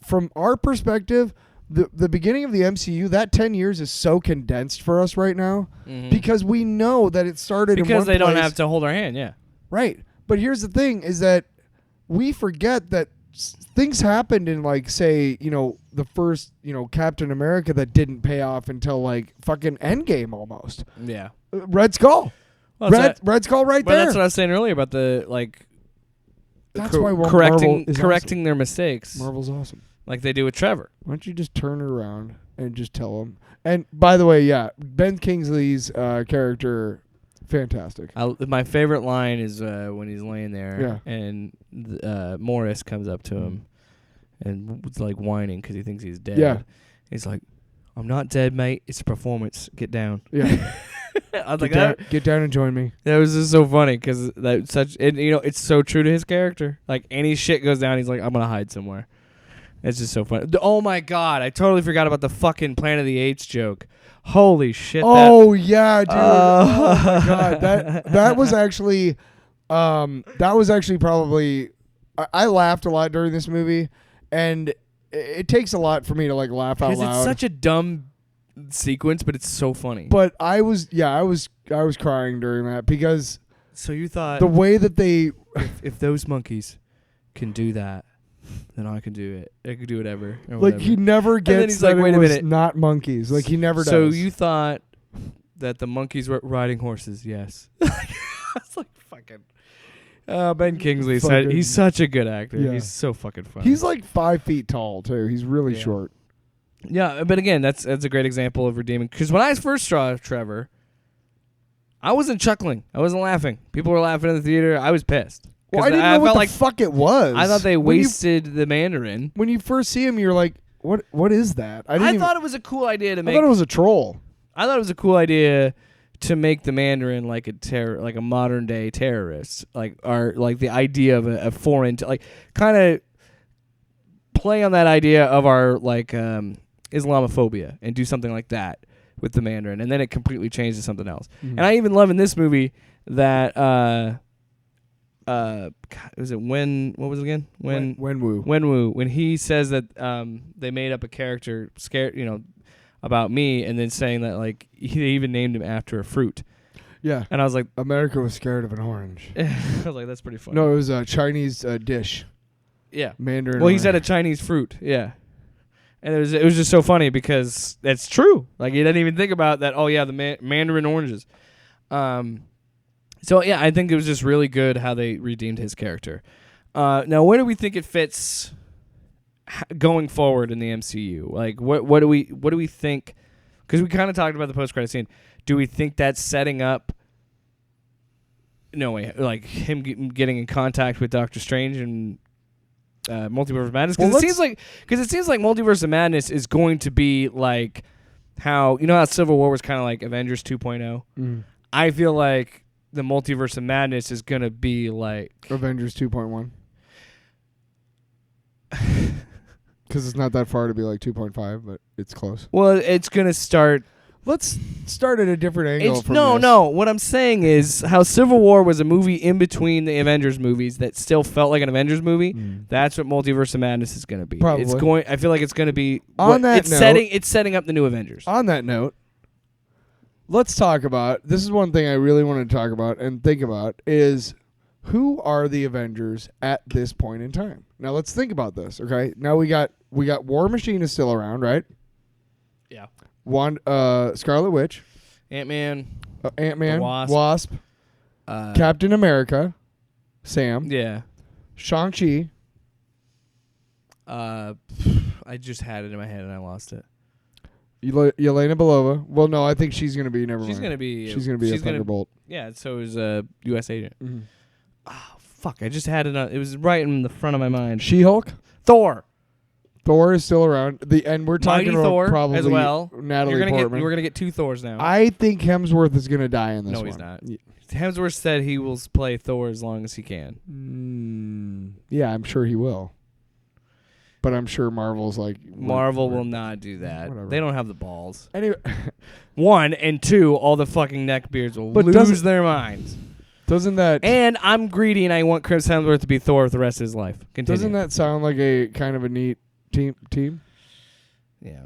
B: from our perspective. The beginning of the MCU, that 10 years is so condensed for us right now because we know that it started
C: because
B: in one
C: they don't
B: place.
C: have to hold our hand. Yeah.
B: Right. But here's the thing is that we forget that things happened in, like, say, you know, the first, you know, Captain America that didn't pay off until, like, fucking Endgame almost.
C: Yeah.
B: Red Skull.
C: Well,
B: Red Skull right
C: but
B: there.
C: that's what I was saying earlier about the, like,
B: That's why Marvel
C: correcting
B: is
C: correcting their mistakes.
B: Marvel's awesome.
C: Like they do with Trevor.
B: Why don't you just turn it around and just tell him? And by the way, yeah, Ben Kingsley's character, fantastic.
C: My favorite line is when he's laying there and Morris comes up to him and was like whining because he thinks he's dead.
B: Yeah.
C: He's like, "I'm not dead, mate. It's a performance. Get down."
B: Yeah.
C: I was like,
B: get down and join me.
C: that was just so funny because it's so true to his character. Like any shit goes down, he's like, "I'm gonna hide somewhere." It's just so funny. Oh my god, I totally forgot about the fucking Planet of the Apes joke. Holy shit!
B: Oh yeah, dude. Oh my god, that was actually probably. I laughed a lot during this movie, and it takes a lot for me to like laugh out loud.
C: Because it's such a dumb sequence, but it's so funny.
B: But I was crying during that because
C: so you thought
B: the way that they
C: if those monkeys can do that, then I can do it. I can do whatever.
B: Like he never
C: then
B: gets
C: he's
B: that
C: like, wait
B: it
C: a
B: was
C: minute.
B: not monkeys. Like he never does.
C: So you thought that the monkeys were riding horses? Yes. That's like fucking. Ben Kingsley said he's such a good actor.
B: Yeah.
C: He's so fucking funny.
B: He's like 5 feet tall too. He's really short.
C: Yeah, but again, that's a great example of redeeming. Because when I first saw Trevor, I wasn't chuckling. I wasn't laughing. People were laughing in the theater. I was pissed.
B: Well, I didn't know what the fuck it was.
C: I thought they wasted the Mandarin.
B: When you first see him, you're like, what is that?
C: I thought it was a cool idea to make.
B: I thought it was a troll.
C: I thought it was a cool idea to make the Mandarin like a modern day terrorist, like the idea of a foreign, like kind of play on that idea of our like Islamophobia and do something like that with the Mandarin, and then it completely changed to something else.
B: Mm-hmm.
C: And I even love in this movie that was it what was it again? Wenwu, when he says that they made up a character scared, about me, and then saying that like they even named him after a fruit.
B: Yeah.
C: And I was like,
B: America was scared of an orange.
C: I was like, that's pretty funny.
B: No, it was a Chinese dish.
C: Yeah.
B: Mandarin.
C: Well, he said a Chinese fruit. Yeah. And it was just so funny because that's true. Like you didn't even think about that. Oh yeah, the Mandarin oranges. So yeah, I think it was just really good how they redeemed his character. Now, where do we think it fits going forward in the MCU? Like, what do we think? Because we kind of talked about the post-credit scene. Do we think that's setting up? No way, like him getting in contact with Doctor Strange and Multiverse of Madness? Because it seems like Multiverse of Madness is going to be like how Civil War was kind of like Avengers 2.0.
B: Mm.
C: I feel like the Multiverse of Madness is gonna be like
B: Avengers 2.1. Because it's not that far to be like 2.5, but it's close.
C: Well, it's gonna start.
B: Let's start at a different angle.
C: No. What I'm saying is how Civil War was a movie in between the Avengers movies that still felt like an Avengers movie.
B: Mm.
C: That's what Multiverse of Madness is going to be.
B: Probably.
C: I feel like it's going to be.
B: It's
C: setting up the new Avengers.
B: On that note, let's talk about. This is one thing I really want to talk about and think about is who are the Avengers at this point in time. Now let's think about this. Okay. Now we got War Machine is still around, right?
C: Yeah.
B: Scarlet Witch,
C: Ant-Man,
B: Wasp, Captain America, Sam,
C: yeah,
B: Shang-Chi,
C: I just had it in my head and I lost it.
B: Yelena Belova. Well, no, I think she's gonna be. Never
C: She's
B: mind.
C: gonna be.
B: She's gonna be a Thunderbolt.
C: Yeah. So is a U.S. agent.
B: Mm-hmm.
C: Oh fuck! I just had it. It was right in the front of my mind.
B: She-Hulk.
C: Thor.
B: Thor is still around. And we're talking
C: Mighty
B: about
C: Thor
B: probably
C: as well.
B: Natalie Portman.
C: We're gonna get 2 Thors now.
B: I think Hemsworth is gonna die in this one.
C: No, he's not. Hemsworth said he will play Thor as long as he can.
B: Yeah, I'm sure he will. But I'm sure Marvel's like...
C: Marvel will not do that.
B: Whatever.
C: They don't have the balls.
B: Anyway.
C: 1, and 2, all the fucking neckbeards will lose their minds.
B: Doesn't that...
C: And I'm greedy and I want Chris Hemsworth to be Thor for the rest of his life. Continue.
B: Doesn't that sound like a kind of a neat team?
C: Yeah.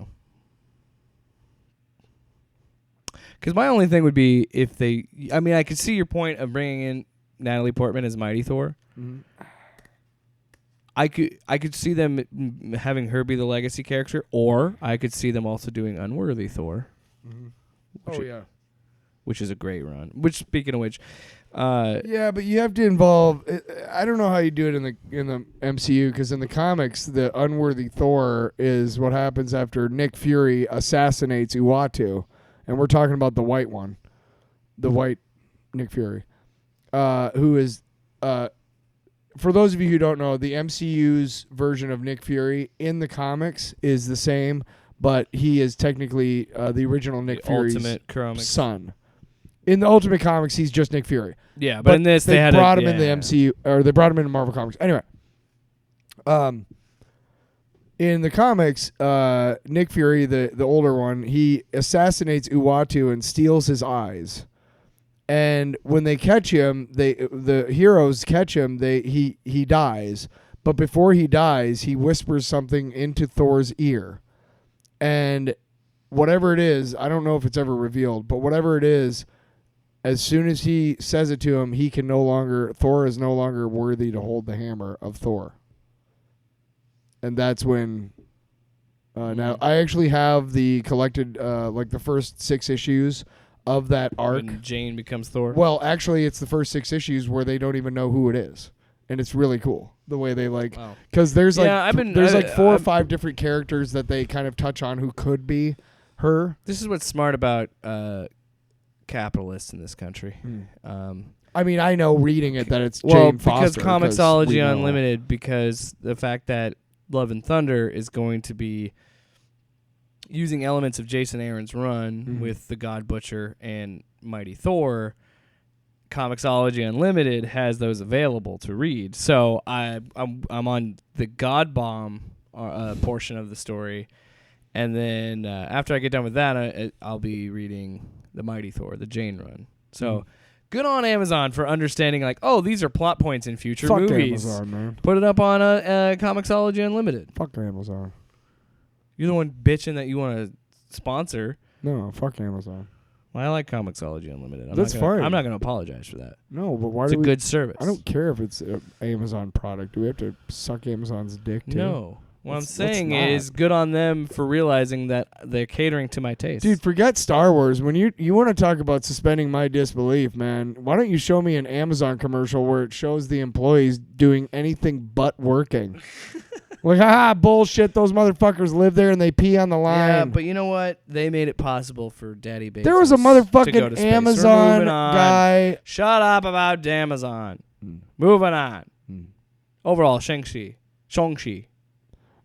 C: Because my only thing would be if they... I mean, I could see your point of bringing in Natalie Portman as Mighty Thor.
B: Mm-hmm.
C: I could see them having her be the legacy character, or I could see them also doing Unworthy Thor.
B: Mm-hmm.
C: Which is a great run. Which, speaking of which,
B: yeah, but you have to involve. I don't know how you do it in the MCU, because in the comics, the Unworthy Thor is what happens after Nick Fury assassinates Uatu, and we're talking about the white one, the white Nick Fury, who is. For those of you who don't know, the MCU's version of Nick Fury in the comics is the same, but he is technically the original Nick Fury's son. In the Ultimate Comics, he's just Nick Fury.
C: Yeah, but in this they
B: brought him in the MCU, or they brought him into Marvel Comics. Anyway, in the comics, Nick Fury, the older one, he assassinates Uatu and steals his eyes. And when they catch him, the heroes catch him. He dies, but before he dies, he whispers something into Thor's ear, and whatever it is, I don't know if it's ever revealed, but whatever it is, as soon as he says it to him, Thor is no longer worthy to hold the hammer of Thor, and that's when. Now I actually have the collected, like the first 6 issues. Of that arc.
C: When Jane becomes Thor?
B: Well, actually, it's the first 6 issues where they don't even know who it is. And it's really cool. The way they because there's like 4 or 5 different characters that they kind of touch on who could be her.
C: This is what's smart about capitalists in this country.
B: I mean, I know reading it that it's Jane Foster.
C: Because Comixology Unlimited, because the fact that Love and Thunder is going to be using elements of Jason Aaron's run with the God Butcher and Mighty Thor, Comixology Unlimited has those available to read. So I'm on the God Bomb portion of the story, and then after I get done with that, I'll be reading the Mighty Thor, the Jane run. So good on Amazon for understanding, like, oh, these are plot points in future movies.
B: Amazon, man.
C: Put it up on Comixology Unlimited.
B: Fuck Amazon.
C: You're the one bitching that you want to sponsor.
B: No, fuck Amazon.
C: Well, I like Comixology Unlimited.
B: That's fine.
C: I'm not going to apologize for that.
B: No, but why
C: it's a good service.
B: I don't care if it's an Amazon product. Do we have to suck Amazon's dick, too?
C: No. What I'm saying is good on them for realizing that they're catering to my taste.
B: Dude, forget Star Wars. When you want to talk about suspending my disbelief, man, why don't you show me an Amazon commercial where it shows the employees doing anything but working? Like, bullshit, those motherfuckers live there and they pee on the line.
C: Yeah, but you know what? They made it possible for Daddy Bezos.
B: There was a motherfucking Amazon guy.
C: Shut up about Amazon. Moving on. Overall, Shang-Chi.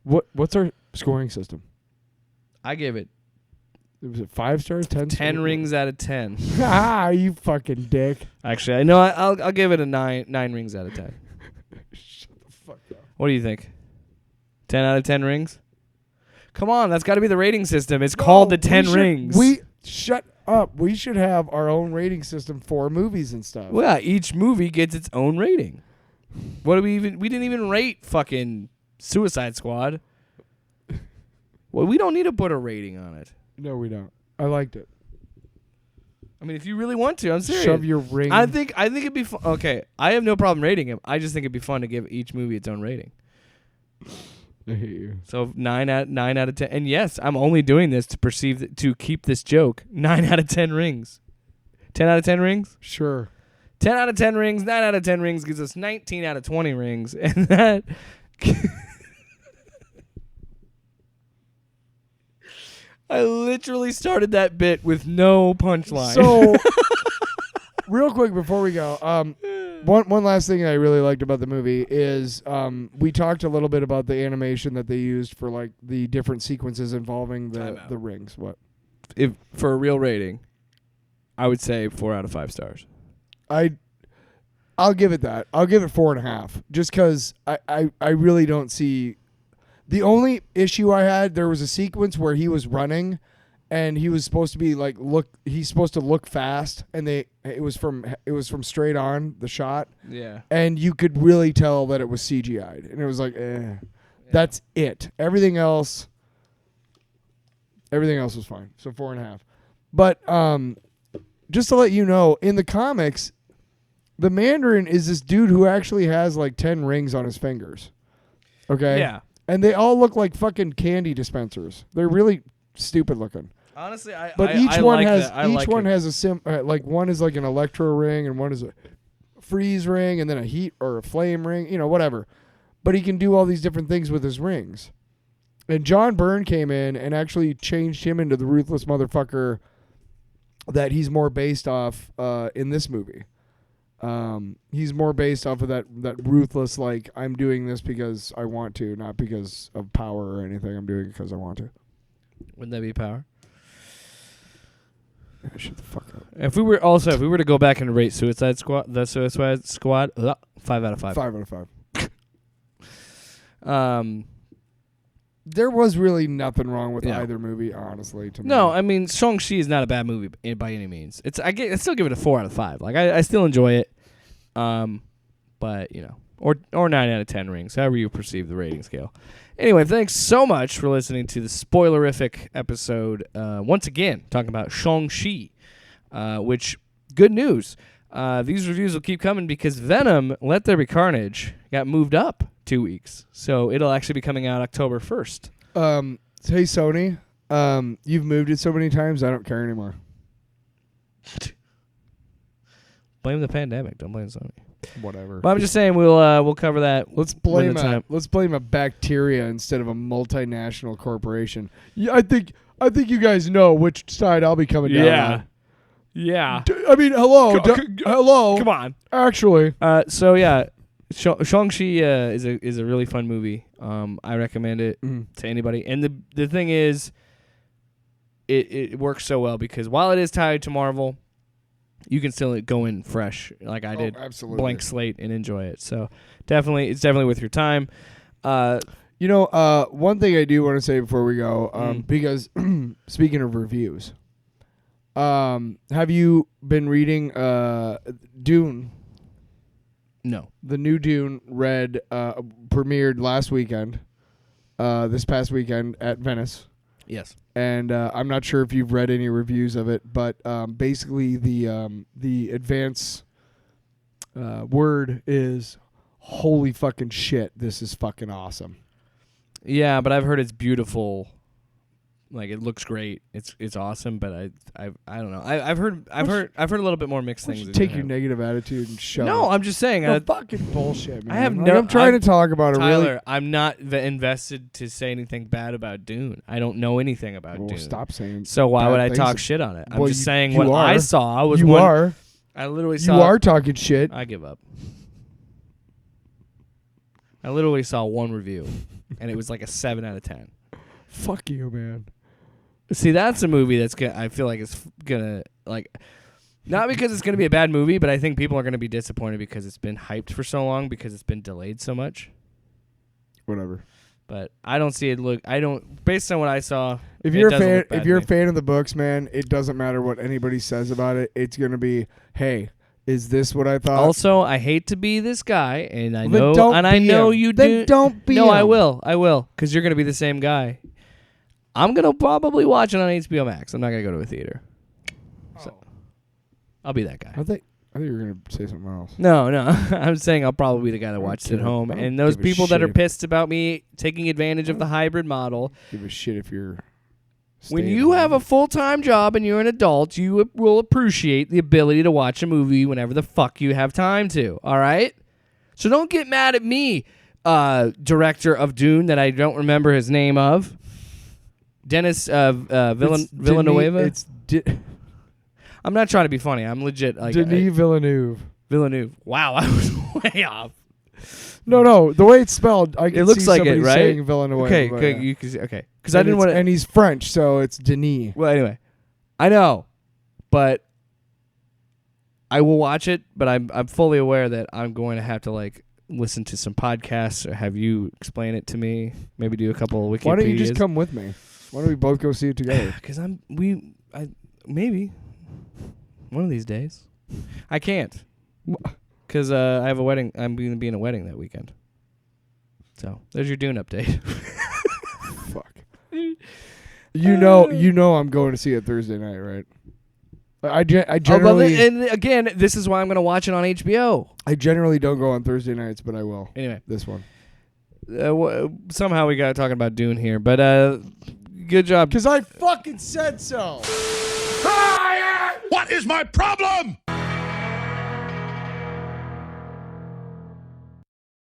B: What's our scoring system?
C: I give it.
B: Was it 5 stars? 10 stars?
C: 10 rings out of 10.
B: You fucking dick.
C: Actually, I know I'll give it a 9 rings out of 10.
B: Shut the fuck up.
C: What do you think? 10 out of 10 rings? Come on, that's got to be the rating system. It's called the 10 rings.
B: Shut up. We should have our own rating system for movies and stuff.
C: Well, each movie gets its own rating. What do we didn't even rate fucking Suicide Squad. Well, we don't need to put a rating on it.
B: No, we don't. I liked it.
C: I mean, if you really want to, I'm serious.
B: Shove your ring.
C: I think it'd be fun. Okay, I have no problem rating him. I just think it'd be fun to give each movie its own rating.
B: I hate you.
C: So 9 out of 10. And yes, I'm only doing this to keep this joke. 9 out of 10 rings. 10 out of 10 rings?
B: Sure.
C: 10 out of 10 rings, 9 out of 10 rings gives us 19 out of 20 rings. And that I literally started that bit with no punchline.
B: So, real quick before we go, one last thing I really liked about the movie is we talked a little bit about the animation that they used for like the different sequences involving the rings. What?
C: if for a real rating, I would say 4 out of 5 stars.
B: I'll give it that. I'll give it 4.5. Just because I really don't see. The only issue I had, there was a sequence where he was running, and he was supposed to be like he's supposed to look fast, and it was from straight on the shot.
C: Yeah.
B: And you could really tell that it was CGI'd, and it was like, that's it. Everything else was fine. So 4.5. But just to let you know, in the comics, the Mandarin is this dude who actually has like 10 rings on his fingers. Okay?
C: Yeah.
B: And they all look like fucking candy dispensers. They're really stupid looking.
C: Honestly,
B: Each one has
C: it.
B: like one is like an electro ring, and one is a freeze ring, and then a heat or a flame ring, whatever. But he can do all these different things with his rings. And John Byrne came in and actually changed him into the ruthless motherfucker that he's more based off in this movie. He's more based off of that ruthless, like, I'm doing this because I want to, not because of power or anything. I'm doing it because I want to.
C: Wouldn't that be power?
B: Yeah, shut the fuck up.
C: If we were to go back and rate the Suicide Squad, 5 out of 5.
B: 5 out of 5. There was really nothing wrong with either movie, honestly. To me.
C: No, I mean Shang-Chi is not a bad movie by any means. I still give it a 4 out of 5. Like I still enjoy it. But or 9 out of 10 rings, however you perceive the rating scale. Anyway, thanks so much for listening to the spoilerific episode. Once again, talking about Shang-Chi, which good news. These reviews will keep coming because Venom: Let There Be Carnage got moved up 2 weeks, so it'll actually be coming out October 1st.
B: Hey Sony, you've moved it so many times, I don't care anymore.
C: Blame the pandemic. Don't blame Sony.
B: Whatever.
C: But I'm just saying we'll cover that.
B: Let's blame a bacteria instead of a multinational corporation. Yeah, I think you guys know which side I'll be coming down on.
C: Yeah.
B: I mean, hello. Hello.
C: Come on.
B: Actually.
C: So yeah, Shang-Chi is a really fun movie. I recommend it to anybody. And the thing is, it works so well because while it is tied to Marvel, you can still go in fresh like I did,
B: absolutely.
C: Blank slate, and enjoy it. So it's definitely worth your time.
B: One thing I do want to say before we go, because speaking of reviews, have you been reading Dune?
C: No.
B: The new Dune premiered last weekend, this past weekend at Venice.
C: Yes.
B: And I'm not sure if you've read any reviews of it, but basically the advance word is, holy fucking shit, this is fucking awesome.
C: Yeah, but I've heard it's beautiful. Like it looks great. It's awesome, but I don't know. I've heard a little bit more mixed things.
B: Take your negative attitude and shove.
C: No, I'm just saying.
B: Fucking bullshit, man.
C: I have
B: I'm trying to talk about it.
C: Tyler,
B: really.
C: I'm not invested to say anything bad about Dune. I don't know anything about Dune.
B: Stop saying.
C: So why would I
B: things.
C: talk shit on it? I'm
B: Well,
C: just
B: you-
C: saying
B: you
C: what
B: are.
C: I saw was
B: You
C: one.
B: are.
C: I literally saw.
B: You are talking shit.
C: I give up. I literally saw one review, and it was like a 7 out of 10.
B: Fuck you, man.
C: See, that's a movie that's I feel like it's gonna like, not because it's gonna be a bad movie, but I think people are gonna be disappointed because it's been hyped for so long because it's been delayed so much.
B: Whatever.
C: But I don't see it based on what I saw.
B: If you're a fan of the books, man, it doesn't matter what anybody says about it. It's gonna be, hey, is this what I thought?
C: Also, I hate to be this guy, and I
B: Then
C: know,
B: don't
C: and I
B: be
C: know
B: him.
C: you
B: Then
C: do.
B: don't be
C: No, I
B: him.
C: will, because you're gonna be the same guy. I'm gonna probably watch it on HBO Max. I'm not gonna go to a theater. So I'll be that guy.
B: I think you were gonna say something else.
C: No. I'm saying I'll probably be the guy that watched it at home.
B: I don't
C: And those
B: give a
C: people that
B: shit
C: are
B: if-
C: pissed about me taking advantage of the hybrid model.
B: Give a shit if you're.
C: When you have a full-time job and you're an adult, you will appreciate the ability to watch a movie whenever the fuck you have time to. All right? So don't get mad at me, director of Dune that I don't remember his name of. Dennis Villanueva.
B: It's
C: I'm not trying to be funny. I'm legit. Like,
B: Denis Villeneuve.
C: Villeneuve. Wow, I was way off.
B: No. The way it's spelled, I can
C: It looks
B: see
C: like
B: somebody
C: it, right?
B: saying Villeneuve.
C: Okay,
B: but,
C: good.
B: yeah.
C: You can see, okay. Because I
B: And
C: didn't want to.
B: and he's French, so it's Denis.
C: Well, anyway, I know, but I will watch it. But I'm fully aware that I'm going to have to like listen to some podcasts or have you explain it to me. Maybe do a couple of Wikipedias.
B: Why don't you just come with me? Why don't we both go see it together?
C: Because maybe one of these days. I can't. Because I have a wedding. I'm going to be in a wedding that weekend. So there's your Dune update.
B: Fuck. You know I'm going to see it Thursday night, right? I generally
C: and again, this is why I'm going to watch it on HBO.
B: I generally don't go on Thursday nights, but I will.
C: Anyway,
B: This one.
C: somehow we got talking about Dune here, but good job.
B: Because I fucking said so.
A: What is my problem?